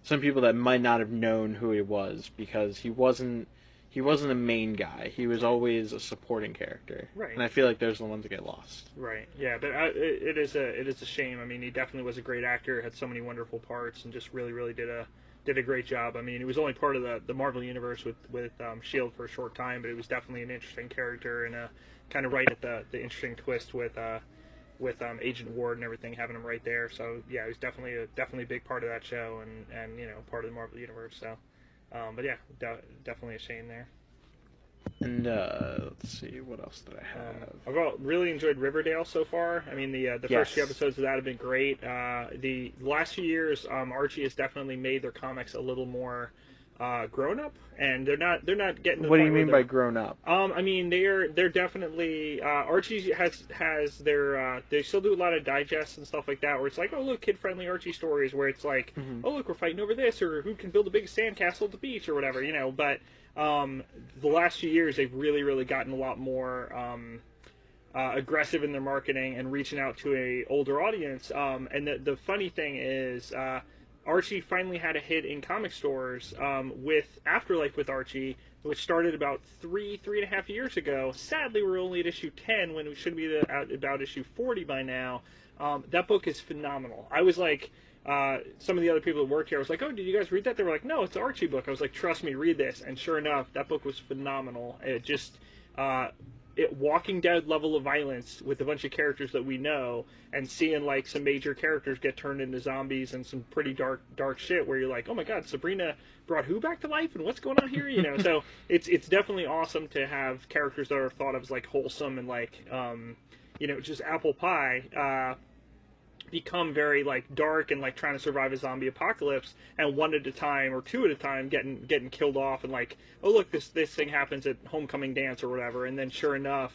people that might not have known who he was because he wasn't a main guy. He was always a supporting character. Right. And I feel like those are the ones that get lost. Right. Yeah, but it is a shame. I mean, he definitely was a great actor, had so many wonderful parts, and just really did a great job. I mean, he was only part of the Marvel universe with S.H.I.E.L.D. for a short time, but it was definitely an interesting character and kind of right at the interesting twist with Agent Ward and everything, having him right there. So yeah, he was definitely a big part of that show and part of the Marvel universe. So. But yeah, definitely a shame there. And let's see, what else did I have? I've really enjoyed Riverdale so far. I mean, the first few episodes of that have been great. The last few years, Archie has definitely made their comics a little more grown up, and they're not getting. To What do you mean by grown up? I mean they're definitely Archie has their they still do a lot of digests and stuff like that where it's like, oh look, kid friendly Archie stories where it's like, oh look, we're fighting over this, or who can build the biggest sandcastle at the beach or whatever, but the last few years they've really gotten a lot more aggressive in their marketing and reaching out to a older audience, and the funny thing is Archie finally had a hit in comic stores with Afterlife with Archie, which started about three and a half years ago. Sadly, we're only at issue 10 when we should be about issue 40 by now. That book is phenomenal. I was like, some of the other people that work here, I was like, oh, did you guys read that? They were like, no, it's an Archie book. I was like, trust me, read this. And sure enough, that book was phenomenal. It just... Walking Dead level of violence with a bunch of characters that we know, and seeing like some major characters get turned into zombies and some pretty dark shit where you're like, oh my god, Sabrina brought who back to life and what's going on here? So it's definitely awesome to have characters that are thought of as like wholesome and like just apple pie become very like dark and like trying to survive a zombie apocalypse, and one at a time or two at a time getting killed off, and like, oh look, this thing happens at homecoming dance or whatever, and then sure enough,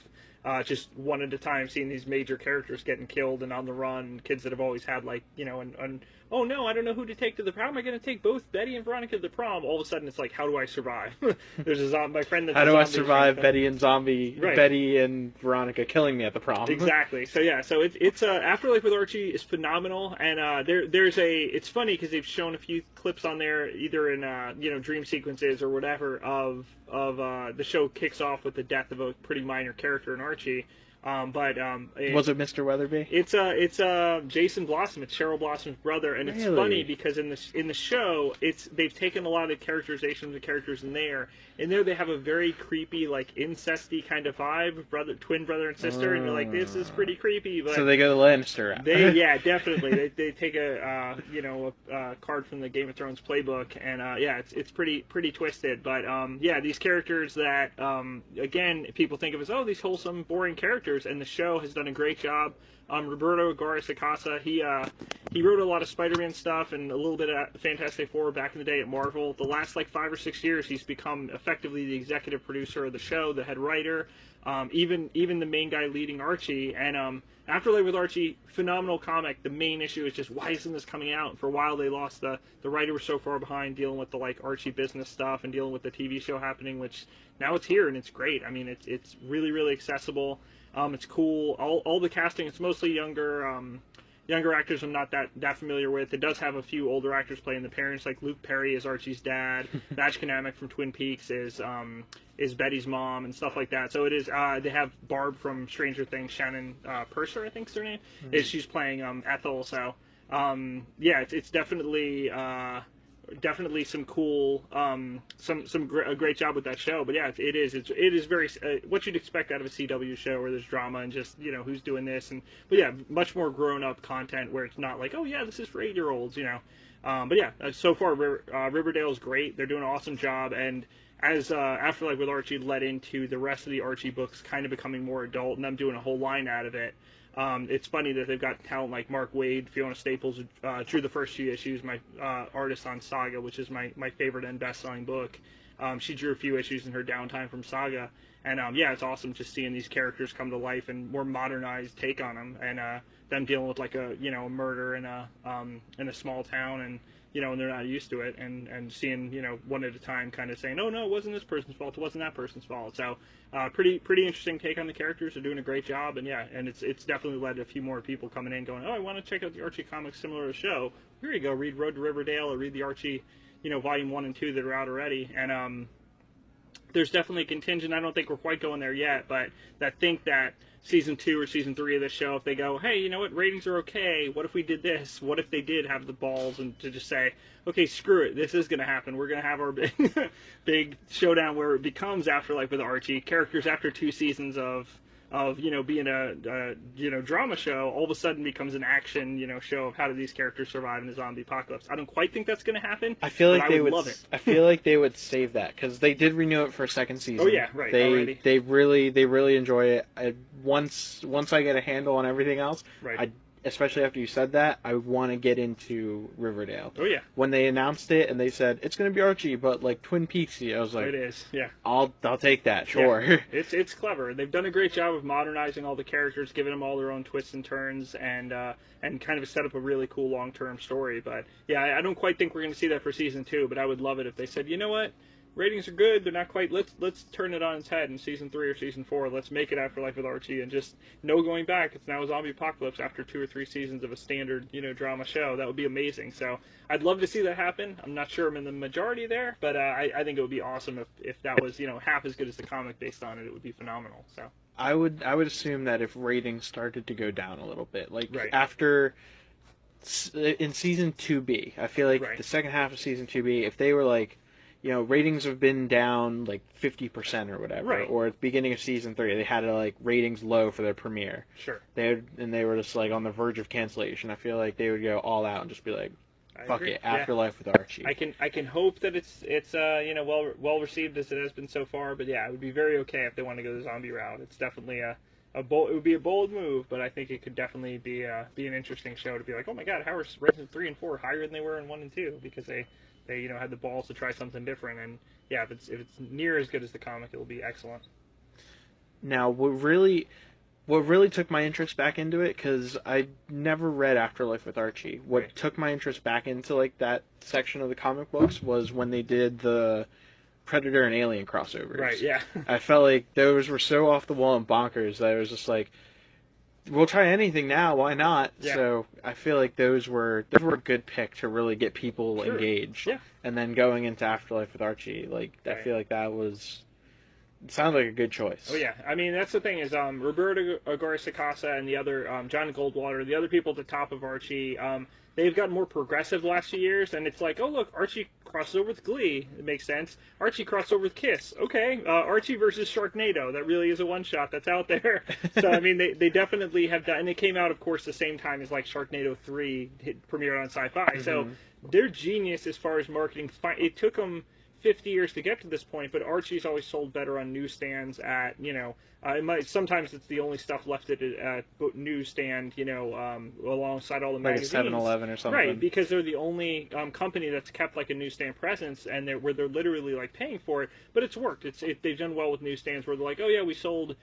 just one at a time seeing these major characters getting killed and on the run, kids that have always had like and oh no, I don't know who to take to the prom. How am I going to take both Betty and Veronica to the prom? All of a sudden it's like, how do I survive? There's a zombie, my friend that's how do I survive Betty and Veronica killing me at the prom? Exactly. So yeah, so it's Afterlife with Archie is phenomenal, and it's funny because they've shown a few clips on there, either in dream sequences or whatever of the show kicks off with the death of a pretty minor character in Archie. Was it Mr. Weatherby? It's Jason Blossom. It's Cheryl Blossom's brother, and it's funny because in the show they've taken a lot of the characterization of the characters in there. In there they have a very creepy, like incesty kind of vibe, twin brother and sister, and you're like, this is pretty creepy. But so they go the Lannister route. Definitely. they take a card from the Game of Thrones playbook, and it's pretty twisted. But these characters that again people think of as these wholesome, boring characters. characters, and the show has done a great job. Roberto Aguirre-Sacasa, he wrote a lot of Spider-Man stuff and a little bit of Fantastic Four back in the day at Marvel. The last 5 or 6 years, he's become effectively the executive producer of the show, the head writer, even the main guy leading Archie. And Afterlife with Archie, phenomenal comic. The main issue is just, why isn't this coming out? For a while, they lost the writer was so far behind dealing with the Archie business stuff and dealing with the TV show happening, which now it's here and it's great. I mean, it's really, really accessible. It's cool. All the casting, it's mostly younger actors I'm not that familiar with. It does have a few older actors playing the parents, like Luke Perry is Archie's dad. Batch Kanamic from Twin Peaks is Betty's mom and stuff like that. So it is. They have Barb from Stranger Things, Shannon Purser, I think's her name. Mm-hmm. She's playing Ethel. So yeah, it's definitely some cool, a great job with that show. But yeah, it is very what you'd expect out of a CW show where there's drama and just who's doing this but yeah, much more grown up content where it's not like, oh yeah, this is for 8-year-olds, But yeah, so far Riverdale's great. They're doing an awesome job, and as Afterlife with Archie led into the rest of the Archie books kind of becoming more adult and them doing a whole line out of it. It's funny that they've got talent like Mark Waid, Fiona Staples, drew the first few issues, my artist on Saga, which is my favorite and best-selling book. She drew a few issues in her downtime from Saga. And yeah, it's awesome just seeing these characters come to life and more modernized take on them. And them dealing with a murder in a small town and and they're not used to it, and seeing, one at a time kind of saying, oh no, it wasn't this person's fault, it wasn't that person's fault. So pretty interesting take on the characters. They're doing a great job, and yeah, and it's definitely led to a few more people coming in going, oh, I want to check out the Archie comics similar to the show. Here you go, read Road to Riverdale or read the Archie, volume 1 and 2 that are out already. And there's definitely a contingent, I don't think we're quite going there yet, but that think that season 2 or season 3 of this show, if they go, hey, you know what, ratings are okay, what if we did this? What if they did have the balls and to just say, okay, screw it, this is going to happen. We're going to have our big showdown where it becomes Afterlife with Archie. Characters after 2 seasons of being a drama show, all of a sudden becomes an action show of how do these characters survive in the zombie apocalypse. I don't quite think that's going to happen. I feel like they would love it. I feel like they would save that because they did renew it for a second season. Oh yeah, right. They really enjoy it. Once I get a handle on everything else, right. Especially after you said that, I want to get into Riverdale. Oh yeah. When they announced it and they said it's going to be Archie, but like Twin Peaksy, I was like, it is. Yeah. I'll take that. Sure. Yeah. It's clever. They've done a great job of modernizing all the characters, giving them all their own twists and turns, and kind of set up a really cool long-term story. But yeah, I don't quite think we're going to see that for season 2. But I would love it if they said, you know what? Ratings are good. They're not quite. Let's turn it on its head in season 3 or season 4. Let's make it Afterlife with Archie, and just no going back. It's now a zombie apocalypse after 2 or 3 seasons of a standard drama show. That would be amazing. So I'd love to see that happen. I'm not sure I'm in the majority there, but I think it would be awesome if that was half as good as the comic based on it. It would be phenomenal. So I would assume that if ratings started to go down a little bit, like right. after in season 2B, I feel like right. the second half of season 2B, if they were like, ratings have been down like 50% or whatever, right. or at the beginning of season 3, they had ratings low for their premiere. Sure. They were just like on the verge of cancellation. I feel like they would go all out and just be like, fuck it, Afterlife with Archie. I can hope that it's well received as it has been so far, but yeah, it would be very okay if they want to go the zombie route. It's definitely it would be a bold move, but I think it could definitely be an interesting show to be like, oh my god, how are ratings 3 and 4 higher than they were in 1 and 2 because they had the balls to try something different. And yeah, if it's near as good as the comic, it'll be excellent. Now, what really took my interest back into it, because I never read Afterlife with Archie. What right. took my interest back into like that section of the comic books was when they did the Predator and Alien crossovers. Right. Yeah. I felt like those were so off the wall and bonkers that I was just like, we'll try anything now. Why not? Yeah. So I feel like those were a good pick to really get people sure. engaged. Yeah. And then going into Afterlife with Archie, right. I feel like that it sounded like a good choice. Oh yeah, I mean that's the thing is Roberto Aguirre-Sacasa and the other John Goldwater, the other people at the top of Archie, they've gotten more progressive the last few years, and it's like, oh look, Archie crosses over with Glee, it makes sense. Archie crossed over with Kiss, okay. Archie versus Sharknado, that really is a one shot that's out there. So I mean they definitely have done, and it came out of course the same time as like Sharknado 3 premiered on Sci-Fi. Mm-hmm. So they're genius as far as marketing. It took them 50 years to get to this point, but Archie's always sold better on newsstands at, sometimes it's the only stuff left at a newsstand, alongside all the like magazines. a 7-Eleven or something. Right, because they're the only company that's kept like a newsstand presence, and where they're literally like paying for it, but it's worked. They've done well with newsstands where they're like, oh yeah, we sold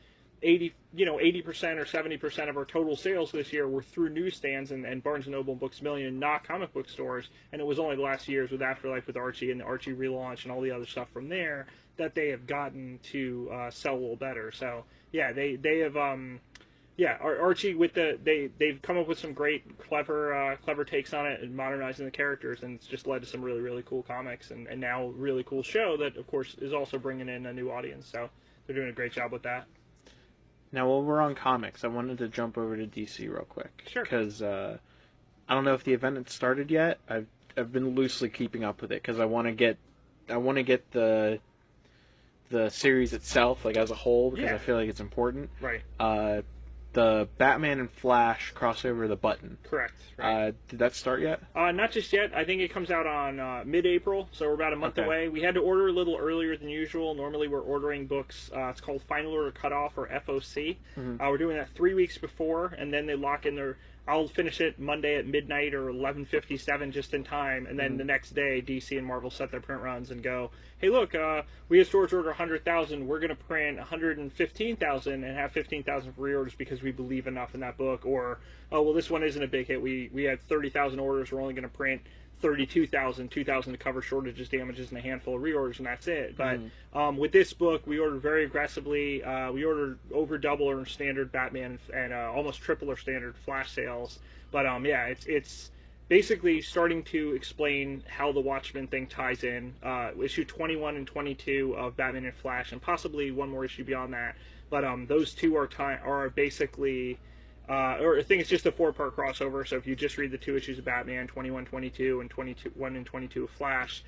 80% or 70% of our total sales this year were through newsstands and Barnes & Noble and Books A Million, not comic book stores. And it was only the last years with Afterlife with Archie and the Archie relaunch and all the other stuff from there that they have gotten to sell a little better. So yeah, they have Archie they've come up with some great clever takes on it and modernizing the characters, and it's just led to some really really cool comics and now a really cool show that of course is also bringing in a new audience. So they're doing a great job with that. Now, while we're on comics, I wanted to jump over to DC real quick. Sure. Because I don't know if the event had started yet. I've been loosely keeping up with it because I want to get the series itself like as a whole because I feel like it's important. Right. The Batman and Flash crossover, The Button. Correct. Right. Did that start yet? Not just yet. I think it comes out on mid-April, so we're about a month away. We had to order a little earlier than usual. Normally we're ordering books, it's called Final Order Cutoff, or FOC. Mm-hmm. We're doing that 3 weeks before, and then they lock in their... I'll finish it Monday at midnight or 11:57 just in time, and then the next day DC and Marvel set their print runs and go, hey look, we have stores order 100,000, we're going to print 115,000 and have 15,000 for reorders because we believe enough in that book, or oh well, this one isn't a big hit, we had 30,000 orders, we're only going to print 32,000, 2,000 to cover shortages, damages, and a handful of reorders, and that's it. But with this book, we ordered very aggressively. We ordered over double our standard Batman and almost triple our standard Flash sales. But it's basically starting to explain how the Watchmen thing ties in. Issue 21 and 22 of Batman and Flash, and possibly one more issue beyond that. But those two are basically... or I think it's just a 4-part crossover, so if you just read the 2 issues of Batman, 21, 22, and 21 and 22 of Flash,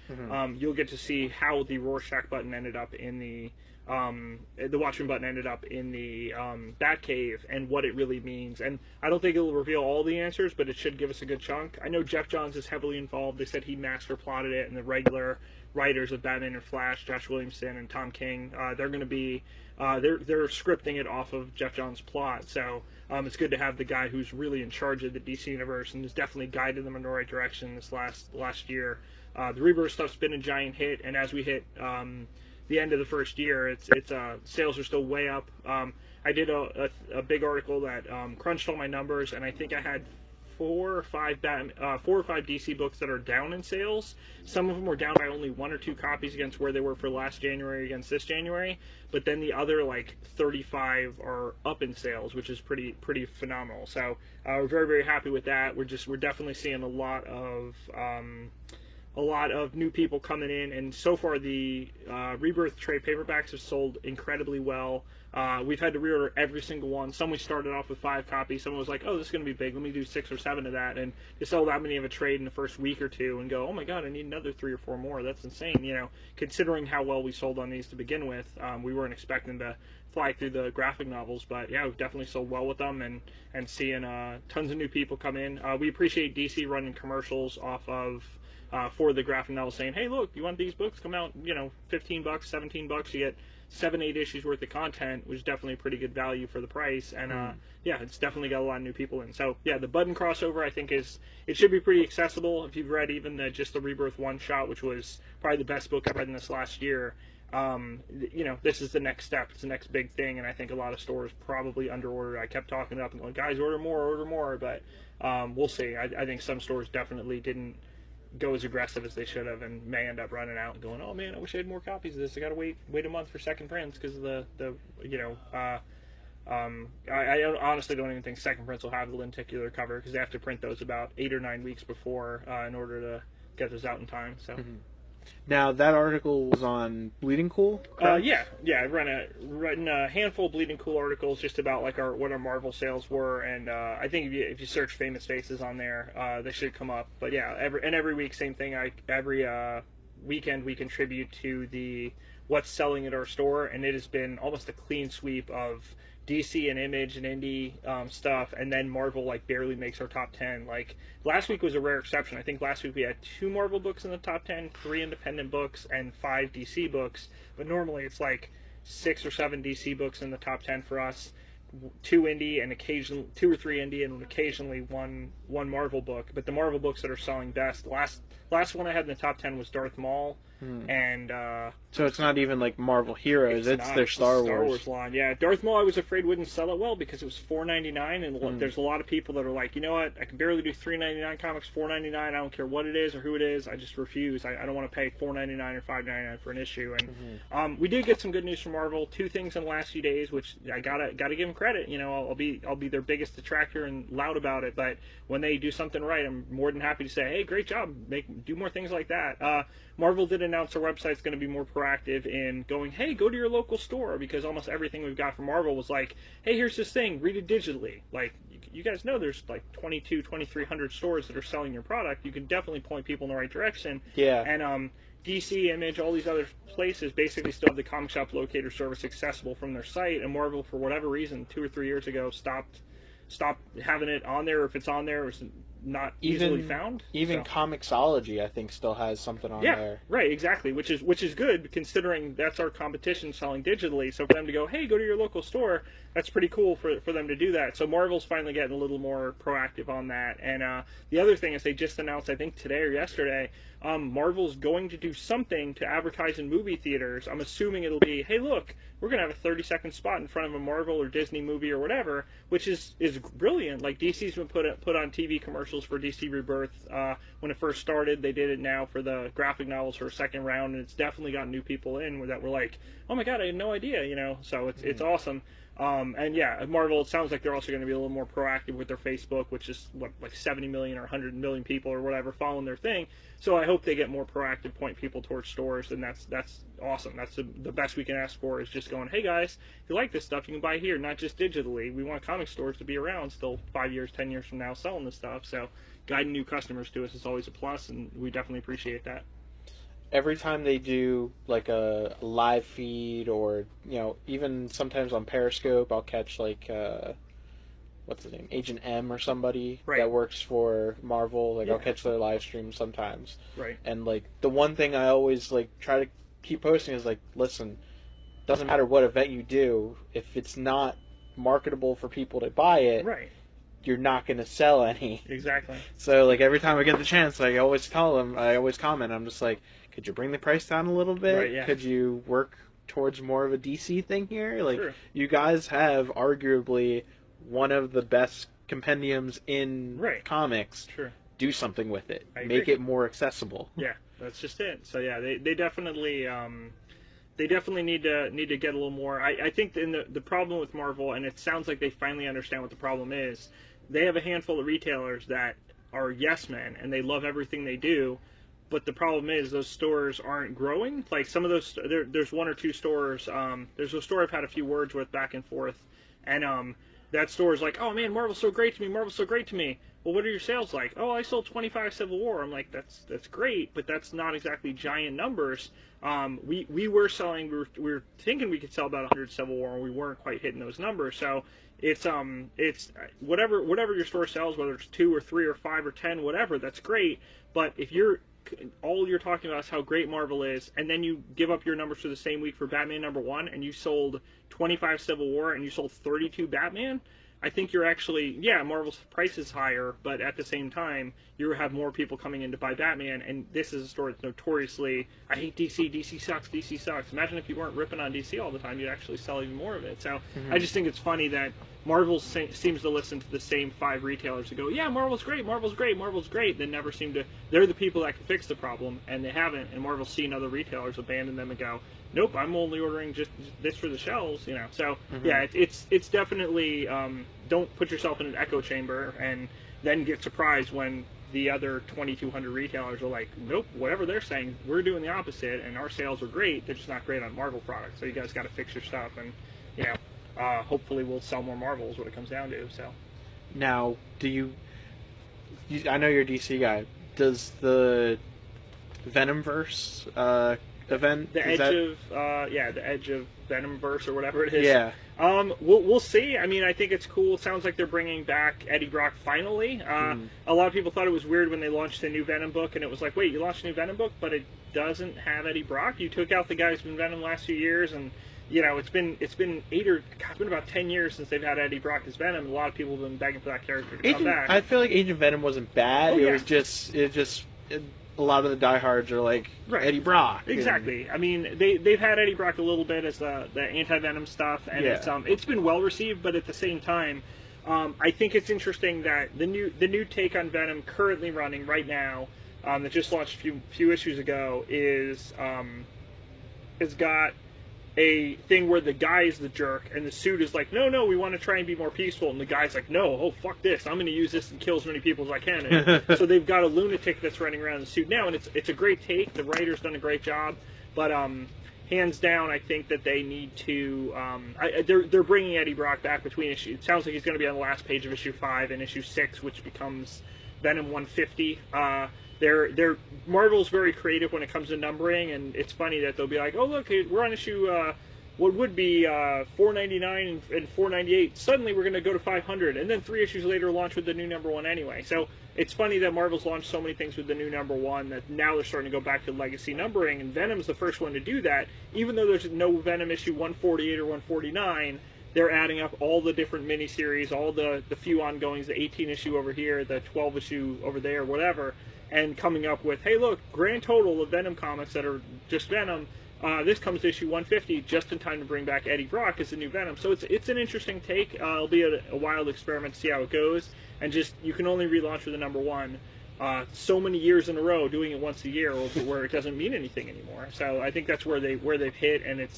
you'll get to see how the Rorschach button ended up in the Watchmen button ended up in the Batcave and what it really means. And I don't think it'll reveal all the answers, but it should give us a good chunk. I know Jeff Johns is heavily involved. They said he master plotted it, and the regular writers of Batman and Flash, Josh Williamson and Tom King, they're going to be they're scripting it off of Jeff Johns' plot. So it's good to have the guy who's really in charge of the DC universe and has definitely guided them in the right direction this last year. The Rebirth stuff's been a giant hit, and as we hit the end of the first year, it's sales are still way up. I did a big article that crunched all my numbers, and I think I had 4 or 5 DC books that are down in sales. Some of them were down by only 1 or 2 copies against where they were for last January against this January, but then the other like 35 are up in sales, which is pretty phenomenal. So we're very very happy with that. We're definitely seeing a lot of new people coming in, and so far the Rebirth trade paperbacks have sold incredibly well. We've had to reorder every single one. Some we started off with 5 copies. Someone was like, oh, this is going to be big. Let me do 6 or 7 of that. And to sell that many of a trade in the first week or two and go, oh my God, I need another 3 or 4 more. That's insane. Considering how well we sold on these to begin with, we weren't expecting to fly through the graphic novels. But yeah, we've definitely sold well with them and seeing tons of new people come in. We appreciate DC running commercials off of for the graphic novel saying, hey, look, you want these books? Come out, $15, $17. You get 7-8 issues worth of content, which is definitely a pretty good value for the price. And it's definitely got a lot of new people in. So yeah, the Button crossover I think it should be pretty accessible. If you've read even just the Rebirth one shot, which was probably the best book I've read in this last year, this is the next step. It's the next big thing, and I think a lot of stores probably underordered. I kept talking it up and going, guys, order more, but we'll see. I think some stores definitely didn't go as aggressive as they should have, and may end up running out and going, oh man, I wish I had more copies of this. I gotta wait a month for second prints because of I honestly don't even think second prints will have the lenticular cover because they have to print those about 8 or 9 weeks before in order to get those out in time. So Now, that article was on Bleeding Cool? Yeah. I've written a handful of Bleeding Cool articles just about what our Marvel sales were, and I think if you search Famous Faces on there, they should come up. But yeah, every week, same thing. Every weekend we contribute to the what's selling at our store, and it has been almost a clean sweep of DC and Image and Indie stuff, and then Marvel like barely makes our top 10. Like last week was a rare exception. I think last week we had 2 Marvel books in the top 10, 3 independent books, and 5 DC books. But normally it's like 6 or 7 DC books in the top 10 for us, 2 indie and occasionally 2 or 3 indie, and occasionally one Marvel book. But the Marvel books that are selling best, last one I had in the top 10 was Darth Maul. And so it's not even like Marvel Heroes; it's their Star Wars line. Yeah, Darth Maul I was afraid wouldn't sell it well because it was $4.99, and there's a lot of people that are like, you know what, I can barely do $3.99 comics, $4.99. I don't care what it is or who it is. I just refuse. I don't want to pay $4.99 or $5.99 for an issue. And we did get some good news from Marvel. 2 things in the last few days, which I gotta give them credit. You know, I'll be their biggest detractor and loud about it, but when they do something right, I'm more than happy to say, hey, great job, do more things like that. Marvel did announce their website's going to be more proactive in going, hey, go to your local store, because almost everything we've got from Marvel was like, hey, here's this thing, read it digitally. Like, you guys know there's like 2,300 stores that are selling your product. You can definitely point people in the right direction. Yeah. And DC, Image, all these other places basically still have the comic shop locator service accessible from their site, and Marvel, for whatever reason, 2 or 3 years ago, stopped having it on there. Or if it's on there, it's not easily found. Even Comixology, I think, still has something on there. Yeah, right, exactly, which is good considering that's our competition selling digitally. So for them to go, hey, go to your local store, that's pretty cool for them to do that. So Marvel's finally getting a little more proactive on that. And the other thing is they just announced, I think today or yesterday, Marvel's going to do something to advertise in movie theaters. I'm assuming it'll be, hey, look, we're going to have a 30-second spot in front of a Marvel or Disney movie or whatever, which is brilliant. Like, DC's been put on TV commercials for DC Rebirth when it first started. They did it now for the graphic novels for a second round, and it's definitely got new people in that were like, oh my god, I had no idea, you know. So it's awesome. And yeah, Marvel, it sounds like they're also going to be a little more proactive with their Facebook, which is like 70 million or 100 million people or whatever following their thing. So I hope they get more proactive, point people towards stores, and that's awesome. That's the best we can ask for, is just going, hey guys, if you like this stuff, you can buy here, not just digitally. We want comic stores to be around still 5 years, 10 years from now selling this stuff. So guiding new customers to us is always a plus, and we definitely appreciate that. Every time they do like a live feed, or even sometimes on Periscope, I'll catch like what's his name, Agent M or somebody that works for Marvel. Like I'll catch their live stream sometimes. Right. And like the one thing I always like try to keep posting is like, listen, doesn't matter what event you do, if it's not marketable for people to buy it, you're not going to sell any. Exactly. So like every time I get the chance, I always tell them, I always comment, I'm just like, could you bring the price down a little bit? Right, yeah. Could you work towards more of a DC thing here? Like, sure. You guys have arguably one of the best compendiums in comics. Sure. Do something with it. I Make agree. it more accessible. Yeah, that's just it. So yeah, they definitely need to get a little more. I think the problem with Marvel, and it sounds like they finally understand what the problem is, they have a handful of retailers that are yes men and they love everything they do, but the problem is those stores aren't growing. Like some of those, there's 1 or 2 stores. There's a store I've had a few words with back and forth, and that store is like, oh man, Marvel's so great to me. Marvel's so great to me. Well, what are your sales like? Oh, I sold 25 Civil War. I'm like, that's great, but that's not exactly giant numbers. We were selling, we were thinking we could sell about 100 Civil War, and we weren't quite hitting those numbers. So it's whatever your store sells, whether it's 2 or 3 or 5 or 10, whatever, that's great. But if all you're talking about is how great Marvel is, and then you give up your numbers for the same week for Batman #1, and you sold 25 Civil War and you sold 32 Batman, I think you're actually, Marvel's price is higher, but at the same time, you have more people coming in to buy Batman, and this is a store that's notoriously, I hate DC, DC sucks, DC sucks. Imagine if you weren't ripping on DC all the time, you'd actually sell even more of it. So I just think it's funny that Marvel seems to listen to the same 5 retailers that go, yeah, Marvel's great, Marvel's great, Marvel's great, then never seem to, they're the people that can fix the problem, and they haven't, and Marvel's seen other retailers abandon them and go, nope, I'm only ordering just this for the shelves, So yeah, it's definitely, don't put yourself in an echo chamber and then get surprised when the other 2,200 retailers are like, nope, whatever they're saying, we're doing the opposite, and our sales are great, they're just not great on Marvel products. So you guys got to fix your stuff, and hopefully we'll sell more Marvel is what it comes down to. So now, I know you're a DC guy. Does the Venomverse event? The Edge of Venomverse or whatever it is. Yeah. We'll see. I mean, I think it's cool. It sounds like they're bringing back Eddie Brock finally. A lot of people thought it was weird when they launched the new Venom book, and it was like, wait, you launched a new Venom book, but it doesn't have Eddie Brock? You took out the guy who's been Venom the last few years, and it's been about 10 years since they've had Eddie Brock as Venom. And a lot of people have been begging for that character to come back. I feel like Agent Venom wasn't bad. Oh, It yeah. was just a lot of the diehards are like Eddie Brock. Exactly. I mean, they've had Eddie Brock a little bit as the anti-Venom stuff, and it's been well received. But at the same time, I think it's interesting that the new take on Venom currently running right now, that just launched a few issues ago, has got a thing where the guy is the jerk and the suit is like, no, we want to try and be more peaceful, and the guy's like, no, oh fuck this, I'm going to use this and kill as many people as I can. And so they've got a lunatic that's running around in the suit now, and it's a great take. The writer's done a great job, but hands down, I think that they need to. They're bringing Eddie Brock back between issues. It sounds like he's going to be on the last page of issue 5 and issue 6, which becomes Venom 150. Marvel's very creative when it comes to numbering, and it's funny that they'll be like, oh look, we're on issue what would be 499 and 498. Suddenly we're going to go to 500, and then 3 issues later launch with the new number 1 anyway. So it's funny that Marvel's launched so many things with the new number 1 that now they're starting to go back to legacy numbering, and Venom's the first one to do that. Even though there's no Venom issue 148 or 149, they're adding up all the different miniseries, all the few ongoings, the 18 issue over here, the 12 issue over there, whatever, and coming up with, hey look, grand total of Venom comics that are just Venom, this comes to issue 150 just in time to bring back Eddie Brock as the new Venom. So it's an interesting take. It'll be a wild experiment to see how it goes, and just, you can only relaunch with the number 1 so many years in a row, doing it once a year where it doesn't mean anything anymore. So I think that's where they've hit, and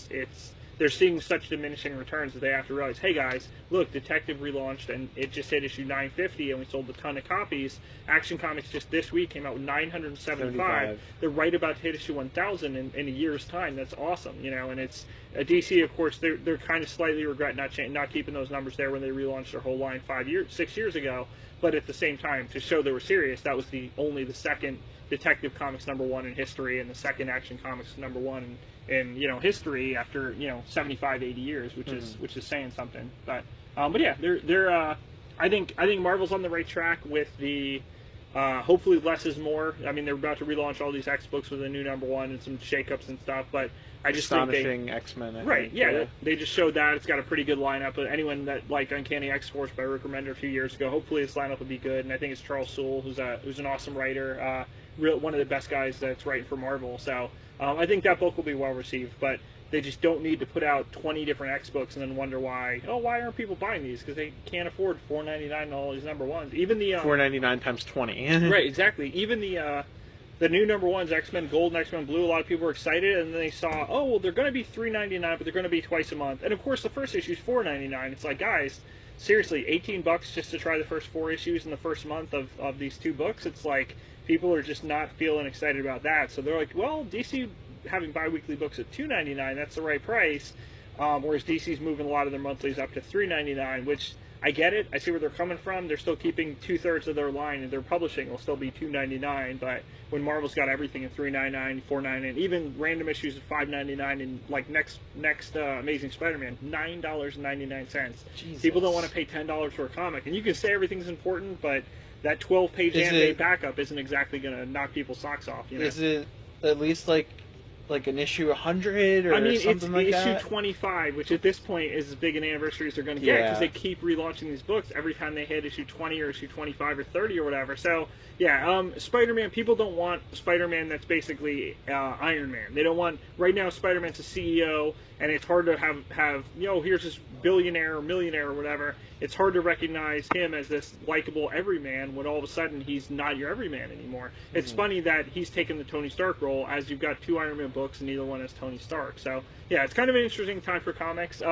they're seeing such diminishing returns that they have to realize, hey guys, look, Detective relaunched and it just hit issue 950 and we sold a ton of copies. Action Comics just this week came out with 975. They're right about to hit issue 1000 in a year's time. That's awesome, and it's DC, of course, they're kind of slightly regret not keeping those numbers there when they relaunched their whole line 6 years ago. But at the same time, to show they were serious, that was only the second Detective Comics number 1 in history and the second Action Comics number 1 in history after 75, 80 years, which is saying something. But yeah, they're I think Marvel's on the right track with the hopefully less is more. I mean, they're about to relaunch all these X books with a new number 1 and some shakeups and stuff, but I just Astonishing X-Men. Right, yeah, they just showed that. It's got a pretty good lineup. But anyone that liked Uncanny X-Force by Rick Remender a few years ago, hopefully this lineup will be good. And I think it's Charles Soule, who's an awesome writer, one of the best guys that's writing for Marvel. So I think that book will be well received. But they just don't need to put out 20 different X books and then wonder why aren't people buying these? Because they can't afford $4.99 and all these number 1s. Even the $4.99 times 20. Right, exactly. Even the new number 1s, X-Men Gold and X-Men Blue, a lot of people were excited, and then they saw, they're going to be $3.99, but they're going to be twice a month. And of course, the first issue is $4.99. It's like, guys, seriously, $18 just to try the first 4 issues in the first month of these 2 books? It's like, people are just not feeling excited about that. So they're like, well, DC having bi-weekly books at $2.99, that's the right price. Whereas DC's moving a lot of their monthlies up to $3.99, which I get it. I see where they're coming from. They're still keeping 2/3 of their line, and their publishing will still be $2.99. But when Marvel's got everything at $3.99, $4.99, even random issues at $5.99, and like next Amazing Spider-Man, $9.99. People don't want to pay $10 for a comic, and you can say everything's important, but that 12-page anime backup isn't exactly going to knock people's socks off. Is it at least like an issue 100 or something like that? It's issue 25, which at this point is as big an anniversary as they're going to get, because they keep relaunching these books every time they hit issue 20 or issue 25 or 30 or whatever. So yeah, Spider-Man, people don't want Spider-Man that's basically Iron Man. They don't want, right now Spider-Man's a CEO, and it's hard to have here's this billionaire or millionaire or whatever. It's hard to recognize him as this likable everyman when all of a sudden he's not your everyman anymore. It's funny that he's taken the Tony Stark role, as you've got 2 Iron Man books and neither one has Tony Stark. So yeah, it's kind of an interesting time for comics.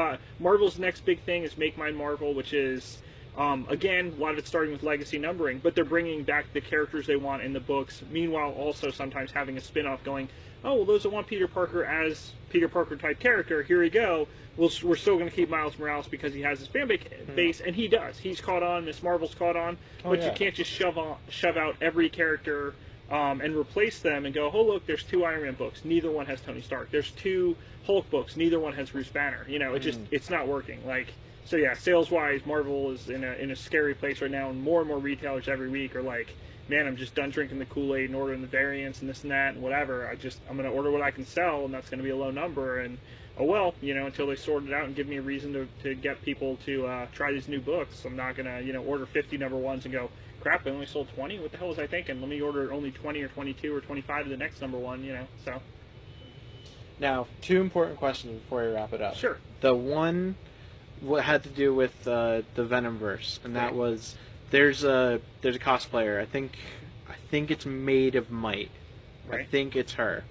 Marvel's next big thing is Make Mine Marvel, which is again, a lot of it starting with legacy numbering, but they're bringing back the characters they want in the books. Meanwhile, also sometimes having a spin-off going, oh, well, those that want Peter Parker as Peter Parker type character, here we go. We're still going to keep Miles Morales because he has his fan base, and he does. He's caught on. Miss Marvel's caught on, but you can't just shove out every character and replace them and go, oh look, there's 2 Iron Man books, neither one has Tony Stark. There's 2 Hulk books, neither one has Bruce Banner. It's not working. So yeah, sales wise, Marvel is in a scary place right now, and more retailers every week are like, man, I'm just done drinking the Kool-Aid and ordering the variants and this and that and whatever. I'm going to order what I can sell, and that's going to be a low number. And oh well, until they sort it out and give me a reason to get people to try these new books, I'm not going to order 50 number ones and go, crap, I only sold 20. What the hell was I thinking? Let me order only 20 or 22 or 25 of the next number one. So. Now, 2 important questions before we wrap it up. Sure. The one had to do with the Venomverse, and that was there's a cosplayer. I think it's Maid of Might. Right. I think it's her.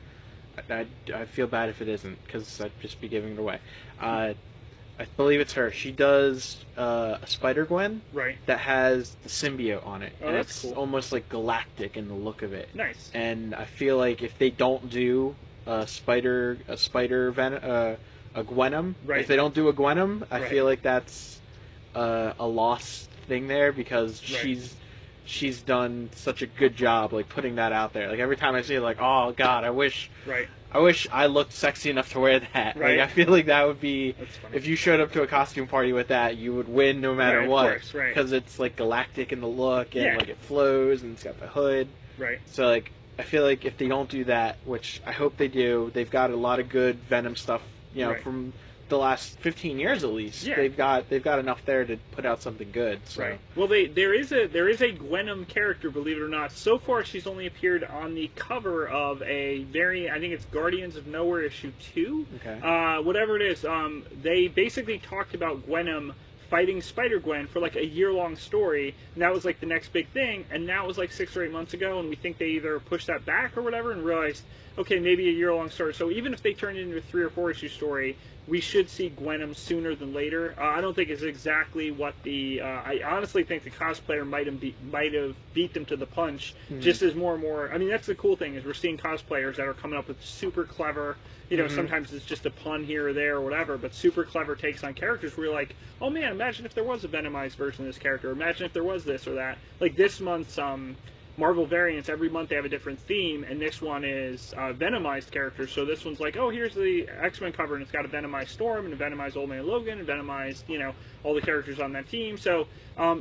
I feel bad if it isn't, because I'd just be giving it away. I believe it's her. She does a Spider-Gwen that has the symbiote on it. Oh, and that's it's cool. almost like galactic in the look of it. Nice. And I feel like if they don't do a Gwenom, if they don't do a Gwenom, I feel like that's a lost thing there, because she's done such a good job putting that out there. Every time I see it, oh god, I wish I looked sexy enough to wear that. I feel like that would be, if you showed up to a costume party with that, you would win no matter what, because it's galactic in the look, and it flows, and it's got the hood. So I feel like if they don't do that, which I hope they do, they've got a lot of good Venom stuff, from the last 15 years at least. Yeah. They've got enough there to put out something good. So. Well, there is a Gwenom character, believe it or not. So far, she's only appeared on the cover of I think it's Guardians of Nowhere issue 2. Okay. Whatever it is, they basically talked about Gwenom fighting Spider-Gwen for a year-long story, and that was the next big thing, and now it was 6 or 8 months ago, and we think they either pushed that back or whatever and realized, okay, maybe a year-long story. So even if they turn it into a 3 or 4 issue story, we should see Gwenom sooner than later. I don't think it's exactly what I honestly think the cosplayer might have beat them to the punch, just as more and more. I mean, that's the cool thing, is we're seeing cosplayers that are coming up with super clever, sometimes it's just a pun here or there or whatever, but super clever takes on characters where you're like, oh man, imagine if there was a Venomized version of this character, imagine if there was this or that. This month's Marvel variants, every month they have a different theme, and this one is Venomized characters. So this one's oh, here's the X-Men cover, and it's got a Venomized Storm, and a Venomized Old Man Logan, and Venomized, all the characters on that team. So,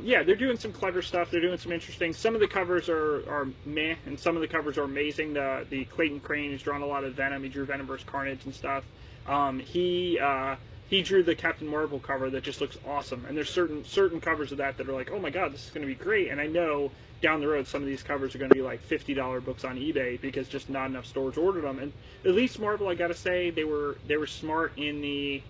yeah, they're doing some clever stuff. They're doing some interesting. Some of the covers are meh, and some of the covers are amazing. The Clayton Crane has drawn a lot of Venom. He drew Venomverse Carnage and stuff. He drew the Captain Marvel cover that just looks awesome. And there's certain covers of that are oh my god, this is going to be great. And I know down the road some of these covers are going to be $50 books on eBay, because just not enough stores ordered them. And at least Marvel, I got to say, they were smart in the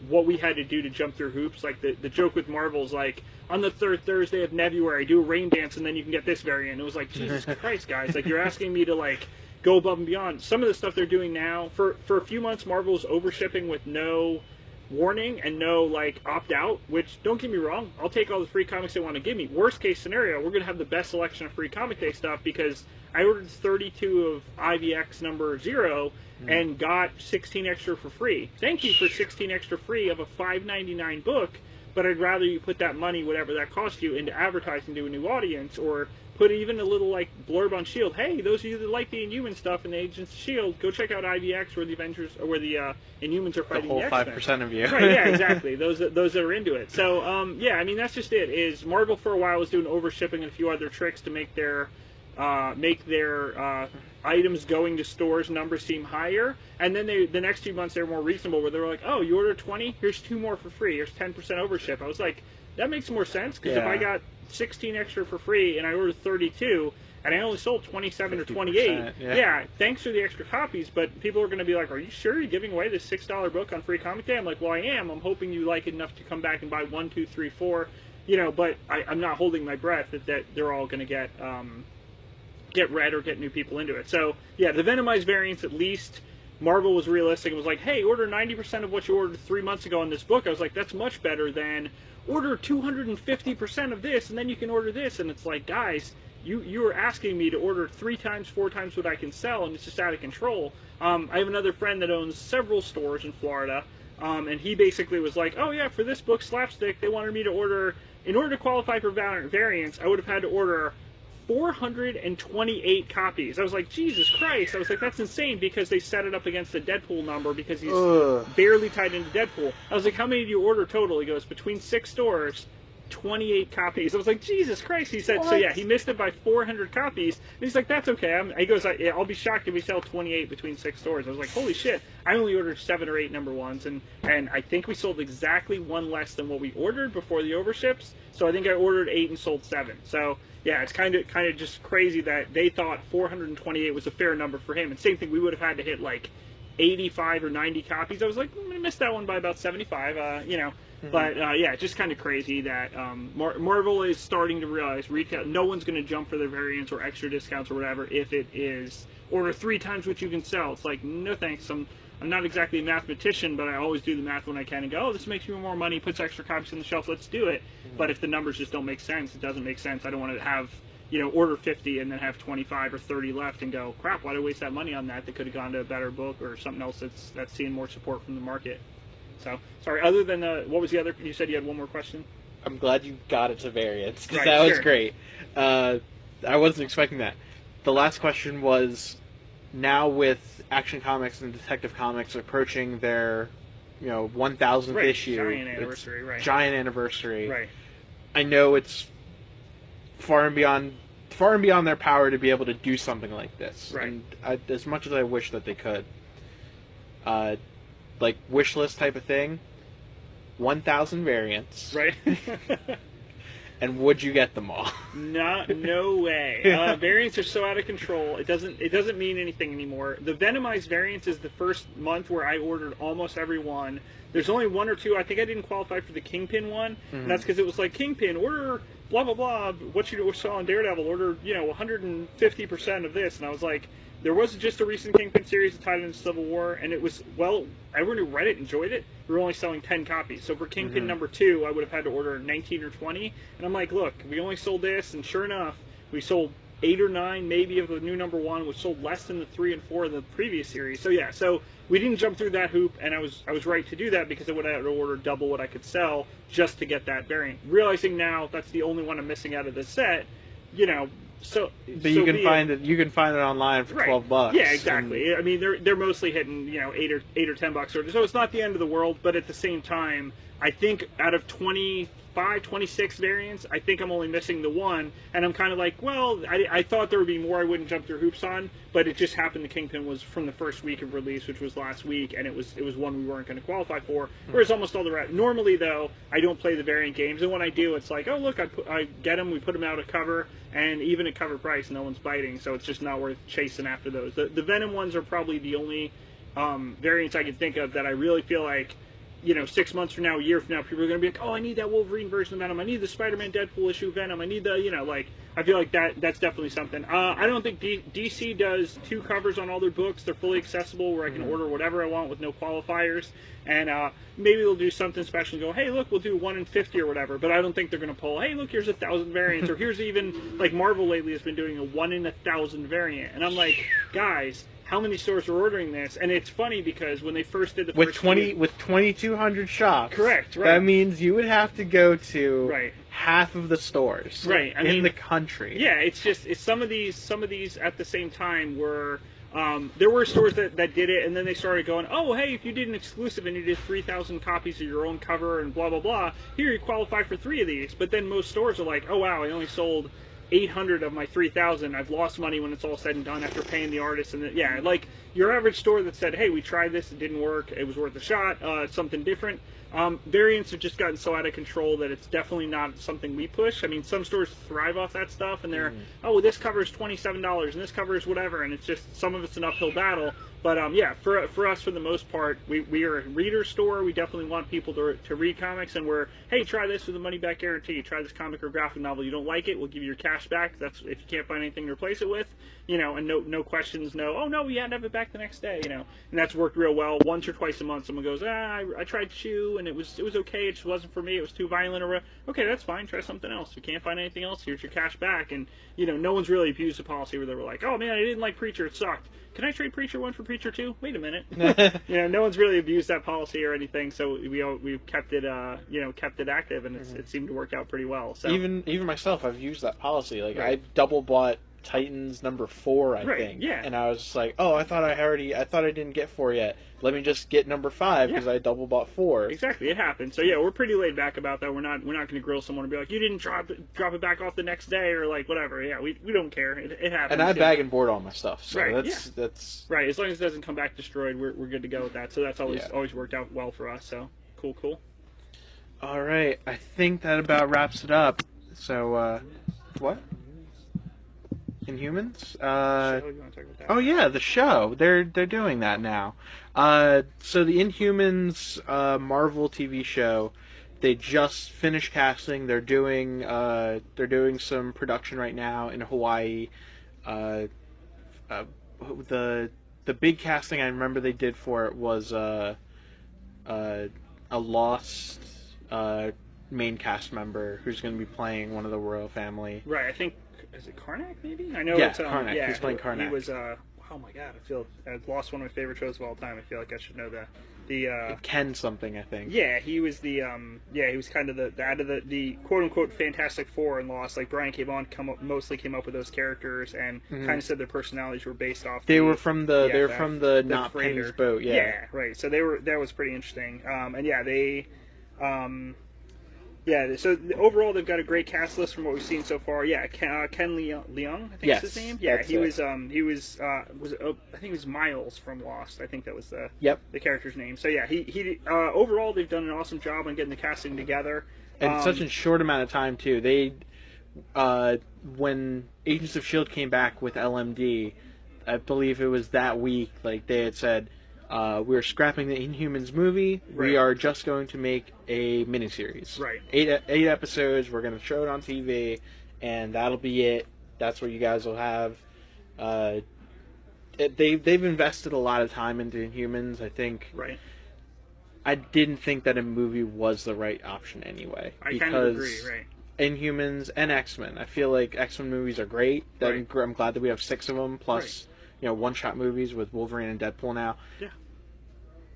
what we had to do to jump through hoops. The joke with Marvel's on the 3rd Thursday of February, do a rain dance and then you can get this variant. It was Jesus Christ, guys, you're asking me to go above and beyond. Some of the stuff they're doing now, for a few months, Marvel was overshipping with no warning and no opt-out, which, don't get me wrong, I'll take all the free comics they want to give me. Worst case scenario, we're going to have the best selection of free comic day stuff, because I ordered 32 of IVX number 0 and got 16 extra for free. Thank you for 16 extra free of a $5.99 book, but I'd rather you put that money, whatever that cost you, into advertising to a new audience, or put even a little blurb on S.H.I.E.L.D. Hey, those of you that like the Inhuman stuff and the Agents of S.H.I.E.L.D., go check out IVX, where the Avengers, or where the Inhumans are fighting the X-Men. 5% of you. Right, yeah, exactly. Those that are into it. So, yeah, I mean, that's just it. Is Marvel for a while was doing overshipping and a few other tricks to make their items going to stores numbers seem higher, and then the next few months they were more reasonable, where they were oh, you order 20, here's 2 more for free, here's 10% overship. I was that makes more sense, because if I got 16 extra for free and I ordered 32 and I only sold 27 or 28, yeah, thanks for the extra copies, but people are going to be are you sure you're giving away this $6 book on free comic day? I'm well, I am. I'm hoping you like it enough to come back and buy 1, 2, 3, 4, but I'm not holding my breath that they're all going to get read or get new people into it. So, yeah, the Venomized variants, at least Marvel was realistic. It was hey, order 90% of what you ordered 3 months ago in this book. I was that's much better than order 250% of this, and then you can order this. And it's guys, you are asking me to order 3 times, 4 times what I can sell, and it's just out of control. I have another friend that owns several stores in Florida, and he basically was oh yeah, for this book, Slapstick, they wanted me to order, in order to qualify for variants, I would have had to order 428 copies. I was like, Jesus Christ. I was like, that's insane, because they set it up against the Deadpool number because he's barely tied into Deadpool. I was like, how many did you order total? He goes, between 6 stores, 28 copies. I was like, Jesus Christ. He said, what? So yeah, he missed it by 400 copies. And he's like, that's okay. He goes, I'll be shocked if we sell 28 between 6 stores. I was like, holy shit. I only ordered 7 or 8 number ones, and I think we sold exactly 1 less than what we ordered before the overships. So I think I ordered 8 and sold 7. So yeah, it's kind of just crazy that they thought 428 was a fair number for him. And same thing, we would have had to hit like 85 or 90 copies. I was like, I missed that one by about 75, you know. But yeah, it's just kind of crazy that Marvel is starting to realize retail. No one's going to jump for their variants or extra discounts or whatever if it is order 3 times what you can sell. It's like, no thanks. I'm not exactly a mathematician, but I always do the math when I can and go, oh, this makes you more money, puts extra copies on the shelf, let's do it. But if the numbers just don't make sense, it doesn't make sense. I don't want to have, you know, order 50 and then have 25 or 30 left and go, crap, why did I waste that money on that? That could have gone to a better book or something else that's seeing more support from the market. So, sorry, other than, what was the other, you said you had one more question? I'm glad you got it to variants, because Right, that was sure. great. I wasn't expecting that. The last question was, now with Action Comics and Detective Comics approaching their, you know, 1,000th Right, issue. giant anniversary, right. Giant anniversary. Right. I know it's far and beyond their power to be able to do something like this. Right. And as much as I wish that they could, like wish list type of thing, 1,000 variants. Right. And would you get them all? No way. Variants are so out of control. It doesn't mean anything anymore. The Venomized variants is the first month where I ordered almost every one. There's only 1 or 2. I think I didn't qualify for the Kingpin one, and that's because it was like, Kingpin, order blah blah blah. What you saw on Daredevil, order 150% of this, and I was like, there was just a recent Kingpin series that tied into Civil War, and it was, well, everyone who read it enjoyed it. We were only selling 10 copies. So for Kingpin number 2, I would have had to order 19 or 20. And I'm like, look, we only sold this, and sure enough, we sold 8 or 9 maybe of the new number 1, which sold less than the 3 and 4 of the previous series. So yeah, so we didn't jump through that hoop, and I was right to do that because I would have had to order double what I could sell just to get that variant. Realizing now that's the only one I'm missing out of the set, So, but you can find it. You can find it online for $12. Yeah, exactly. I mean, they're mostly hitting $8 or $10, so it's not the end of the world. But at the same time, I think out of 25, 26 variants, I think I'm only missing the 1, and I'm kind of like, well, I thought there would be more I wouldn't jump through hoops on, but it just happened the Kingpin was from the first week of release, which was last week, and it was one we weren't going to qualify for. Whereas almost all the rest, normally though, I don't play the variant games, and when I do, it's like, oh look, I get them, we put them out at cover, and even at cover price, no one's biting, so it's just not worth chasing after those. The Venom ones are probably the only variants I can think of that I really feel like, 6 months from now, a year from now, people are going to be like, oh, I need that Wolverine version of Venom. I need the Spider-Man Deadpool issue Venom. I need the, I feel like that's definitely something. I don't think DC does 2 covers on all their books. They're fully accessible where I can order whatever I want with no qualifiers. And maybe they'll do something special and go, hey, look, we'll do 1 in 50 or whatever. But I don't think they're going to pull, hey, look, here's 1,000 variants. Or here's even, like Marvel lately has been doing a 1 in 1,000 variant. And I'm like, guys, how many stores are ordering this? And it's funny because when they first did the with 2,200 shops, correct, right? That means you would have to go to Right. half of the stores, Right? in the country. Yeah, it's some of these at the same time were. There were stores that did it, and then they started going, oh, hey, if you did an exclusive and you did 3,000 copies of your own cover and blah, blah, blah, here you qualify for 3 of these. But then most stores are like, oh, wow, I only sold 800 of my 3,000. I've lost money when it's all said and done after paying the artist. And like your average store that said, hey, we tried this, it didn't work, it was worth a shot, it's something different. Variants have just gotten so out of control that it's definitely not something we push. I mean, some stores thrive off that stuff, and they're, oh, this cover is $27, and this cover is whatever, and it's just, some of it's an uphill battle. But for us, for the most part, we are a reader store. We definitely want people to read comics, and we're, hey, try this with a money-back guarantee. Try this comic or graphic novel. You don't like it, we'll give you your cash back. That's if you can't find anything to replace it with, and no questions, oh no, we had to have it back the next day, and that's worked real well. Once or twice a month, someone goes, I tried Chew, and it was okay. It just wasn't for me. It was too violent, or okay, that's fine. Try something else. If you can't find anything else, here's your cash back. And no one's really abused the policy where they were like, oh man, I didn't like Preacher, it sucked. can I trade Preacher 1 for Preacher 2? Wait a minute. No one's really abused that policy or anything, so we've kept it kept it active, and it seemed to work out pretty well. So even myself, I've used that policy. Like right. I double bought Titans number 4, I think. Yeah. And I was just like, oh, I thought I didn't get 4 yet. Let me just get number 5 because I double bought 4. Exactly, it happened. So yeah, we're pretty laid back about that. We're not going to grill someone and be like, you didn't drop it back off the next day or like whatever. Yeah, we don't care. It happens. And I bag and board all my stuff. So right. That's right. As long as it doesn't come back destroyed, we're good to go with that. So that's always worked out well for us. So cool. All right, I think that about wraps it up. So what? Inhumans? Oh yeah, the show. They're doing that now. So the Inhumans Marvel TV show, they just finished casting. They're doing some production right now in Hawaii. The big casting I remember they did for it was a lost main cast member who's going to be playing one of the royal family. Right, I think. Is it Karnak, maybe? I know it's Karnak. Yeah, he's playing Karnak. He was. Oh my god! I've lost one of my favorite shows of all time. I feel like I should know that. Ken something, I think. Yeah, he was he was kind of the quote unquote Fantastic Four in Lost. Like Brian K. Vaughan mostly came up with those characters and kind of said their personalities were based off. They were from the Not Penny's boat. Yeah. Yeah, right. So that was pretty interesting. And yeah, they. Yeah, so overall they've got a great cast list from what we've seen so far. Yeah, Ken Leung, I think is his name. Yeah, he was I think he was Miles from Lost. I think that was the character's name. So yeah, he overall they've done an awesome job on getting the casting together. And such a short amount of time too. They when Agents of S.H.I.E.L.D. came back with LMD, I believe it was that week, like they had said, we're scrapping the Inhumans movie. Right. We are just going to make a miniseries. Right. 8 episodes. We're going to show it on TV, and that'll be it. That's what you guys will have. They've invested a lot of time into Inhumans. I think. Right. I didn't think that a movie was the right option anyway. I kind of agree. Right. Inhumans and X-Men. I feel like X-Men movies are great. Right. I'm glad that we have 6 of them plus. Right. One-shot movies with Wolverine and Deadpool now. Yeah.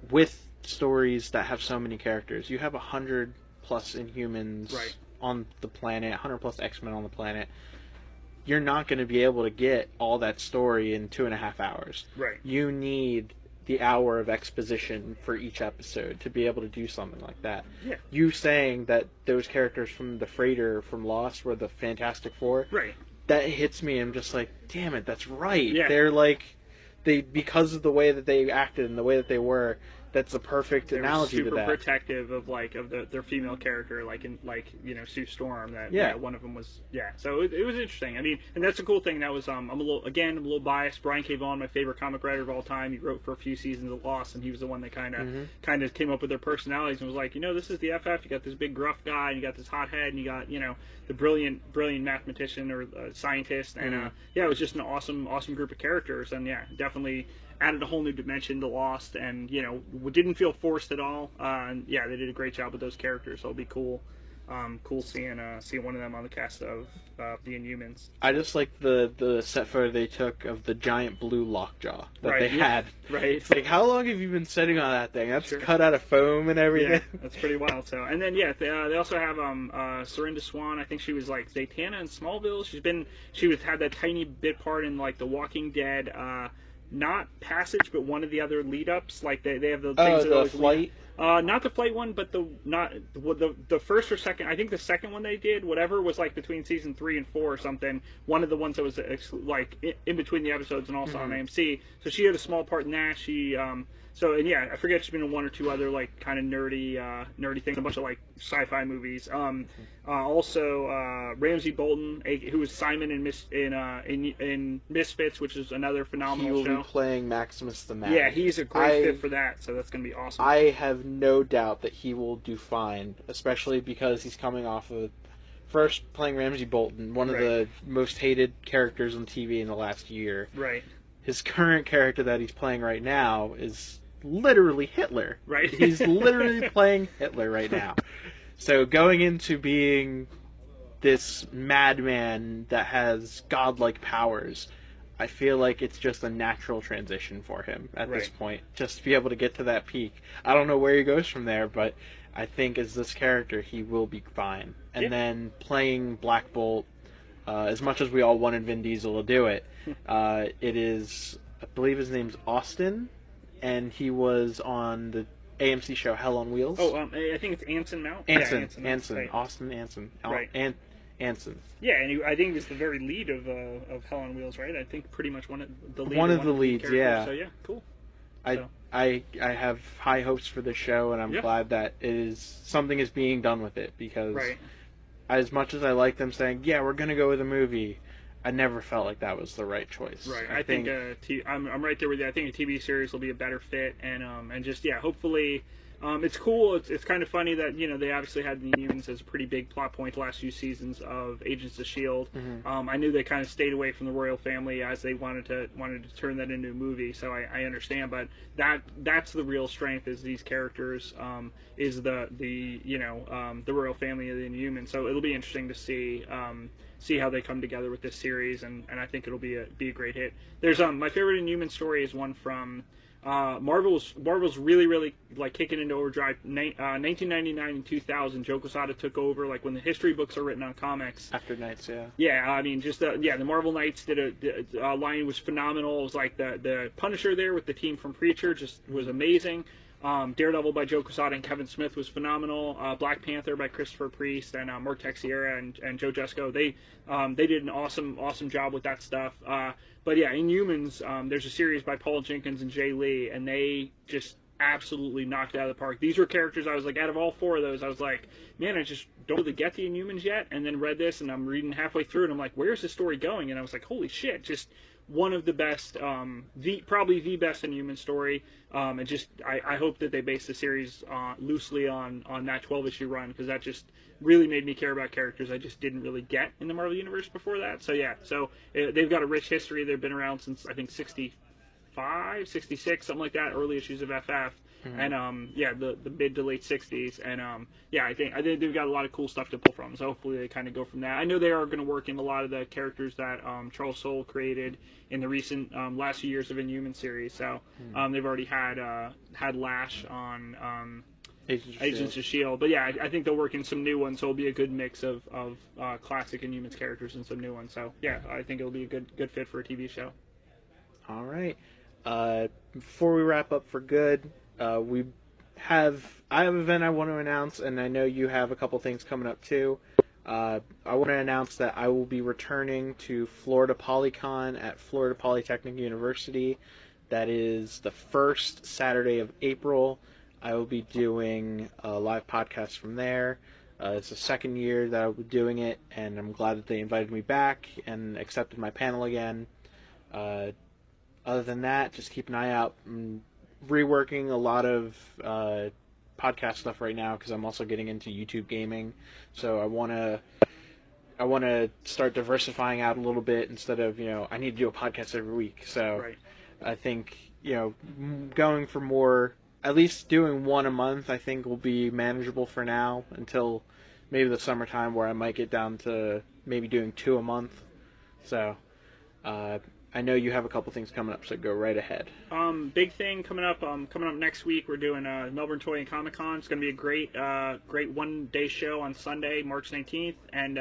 With stories that have so many characters. You have 100 plus Inhumans on the planet, 100 plus X-Men on the planet. You're not going to be able to get all that story in 2.5 hours. Right. You need the hour of exposition for each episode to be able to do something like that. Yeah. You saying that those characters from the freighter from Lost were the Fantastic Four. Right. That hits me. I'm just like, damn it, that's right. Yeah. They're like, because of the way that they acted and the way that they were, that's the perfect analogy to that. Super protective of their female character, Sue Storm. One of them was So it was interesting. I mean, and that's the cool thing. That was I'm a little biased. Brian K. Vaughan, my favorite comic writer of all time. He wrote for a few seasons of Lost, and he was the one that kind of came up with their personalities and was like, this is the FF. You got this big gruff guy, and you got this hothead, and you got the brilliant mathematician or scientist, and it was just an awesome group of characters, and definitely added a whole new dimension to Lost, and didn't feel forced at all. And they did a great job with those characters. So it'll be cool seeing one of them on the cast of the Inhumans. I just like the set photo they took of the giant blue lockjaw that they had. Right. It's like, how long have you been sitting on that thing? That's cut out of foam and everything. Yeah, that's pretty wild. So, and then they also have Serinda Swan. I think she was like Zatanna in Smallville. She had that tiny bit part in like The Walking Dead. Not Passage, but one of the other lead-ups. Like they have the things that the flight. Not the flight one, but the first or second. I think the second one they did, whatever, was like between season 3 and 4 or something. One of the ones that was like in between the episodes and also on AMC. So she had a small part in that. She I forget, she's been in one or two other like kind of nerdy things, a bunch of like sci-fi movies. Also Ramsey Bolton, who was Simon in Misfits, which is another phenomenal show. He will be playing Maximus the Mad. Yeah, he's a great fit for that, so that's going to be awesome. I have no doubt that he will do fine, especially because he's coming off of first playing Ramsey Bolton, one of the most hated characters on TV in the last year. Right. His current character that he's playing right now is literally Hitler. Right. He's literally playing Hitler right now. So going into being this madman that has godlike powers, I feel like it's just a natural transition for him at this Right. point, just to be able to get to that peak. I don't know where he goes from there, but I think as this character, he will be fine. And Yeah. then playing Black Bolt, as much as we all wanted Vin Diesel to do it, it is, I believe his name's Austin, and he was on the AMC show Hell on Wheels. Oh, I think it's Anson Mount. Anson, Yeah, Anson, right. Austin Anson, Right. Anson. Yeah, and I think he was the very lead of Hell on Wheels, right? I think pretty much one of the lead. One of the leads, characters. yeah. So yeah, cool. I have high hopes for the show, and I'm glad that something is being done with it, because as much as I like them saying, yeah, we're going to go with a movie, I never felt like that was the right choice. Right. I think I'm right there with you. I think a TV series will be a better fit, and just hopefully. It's cool. It's kind of funny that they obviously had the Inhumans as a pretty big plot point the last few seasons of Agents of Shield. Mm-hmm. I knew they kind of stayed away from the royal family as they wanted to turn that into a movie. So I understand, but that's the real strength is these characters is the royal family of the Inhumans. So it'll be interesting to see how they come together with this series, and I think it'll be a great hit. There's my favorite Inhuman story is one from. Marvel's really like kicking into overdrive. 1999 and 2000, Joe Quesada took over, like when the history books are written on comics. After Knights, yeah. Yeah, I mean, just the Marvel Knights did a line was phenomenal. It was like the Punisher there with the team from Preacher just was amazing. Daredevil by Joe Quesada and Kevin Smith was phenomenal. Black Panther by Christopher Priest and Mark Texiera and Joe Jusko. They did an awesome job with that stuff. But yeah, Inhumans, there's a series by Paul Jenkins and Jay Lee, and they just absolutely knocked it out of the park. These were characters I was like, out of all four of those, I was like, man, I just don't really get the Inhumans yet. And then read this, and I'm reading halfway through, and I'm like, where's the story going? And I was like, holy shit, just one of the best, probably the best Inhuman story. And just, I hope that they base the series loosely on that 12-issue run, because that just really made me care about characters I just didn't really get in the Marvel Universe before that. So yeah, they've got a rich history. They've been around since, I think, 65, 66, something like that, early issues of FF. Mm-hmm. And the mid to late 60s, and I think they've got a lot of cool stuff to pull from. So hopefully they kind of go from that. I know they are going to work in a lot of the characters that Charles Soule created in the recent last few years of Inhuman series. So they've already had Lash on Agents of Shield. But yeah, I think they'll work in some new ones. So it'll be a good mix of classic Inhumans characters and some new ones. So yeah, I think it'll be a good fit for a TV show. All right. Before we wrap up for good. I have an event I want to announce, and I know you have a couple things coming up too. I want to announce that I will be returning to Florida PolyCon at Florida Polytechnic University. That is the first Saturday of April. I will be doing a live podcast from there. It's the second year that I'll be doing it, and I'm glad that they invited me back and accepted my panel again. Other than that, just keep an eye out. I'm reworking a lot of podcast stuff right now because I'm also getting into YouTube gaming. So I want to start diversifying out a little bit instead of, I need to do a podcast every week. So I think, going for more, at least doing one a month, I think will be manageable for now until maybe the summertime where I might get down to maybe doing 2 a month. So I know you have a couple things coming up, so go right ahead. Big thing coming up next week. We're doing Melbourne Toy and Comic Con. It's going to be a great one-day show on Sunday, March 19th, and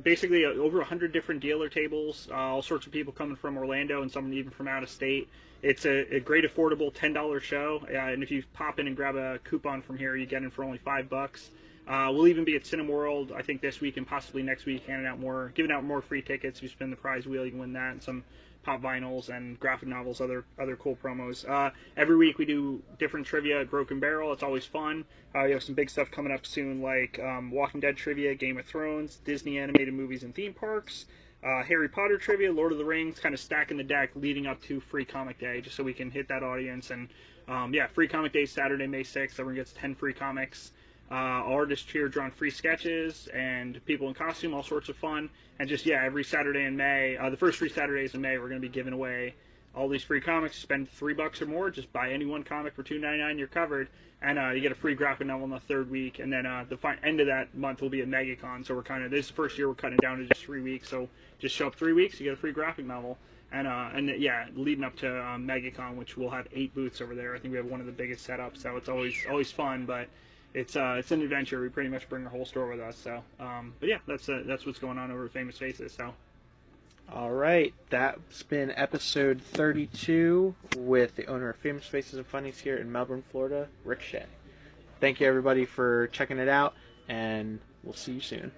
basically over 100 different dealer tables, all sorts of people coming from Orlando and some even from out of state. It's a great affordable $10 show, and if you pop in and grab a coupon from here, you get in for only $5. We'll even be at Cineworld, I think, this week and possibly next week, giving out more free tickets. If you spin the prize wheel, you can win that, and some pop vinyls and graphic novels, other cool promos. Every week we do different trivia at Broken Barrel. It's always fun. We have some big stuff coming up soon, like Walking Dead trivia, Game of Thrones, Disney animated movies and theme parks, Harry Potter trivia, Lord of the Rings, kind of stacking the deck leading up to Free Comic Day, just so we can hit that audience. And Free Comic Day, Saturday, May 6th. Everyone gets 10 free comics. Artists here drawing free sketches and people in costume, all sorts of fun. And just, every Saturday in May, the first 3 Saturdays in May, we're going to be giving away all these free comics. Spend $3 or more, just buy any one comic for $2.99, you're covered. And you get a free graphic novel in the third week. And then the end of that month will be a MegaCon. So this is the first year we're cutting it down to just 3 weeks. So just show up 3 weeks, you get a free graphic novel. And yeah, leading up to MegaCon, which we'll have 8 booths over there. I think we have one of the biggest setups, so it's always fun. But it's an adventure. We pretty much bring our whole store with us. So, but yeah, that's what's going on over at Famous Faces. So. All right, that's been episode 32 with the owner of Famous Faces and Funnies here in Melbourne, Florida, Rick Shea. Thank you, everybody, for checking it out, and we'll see you soon.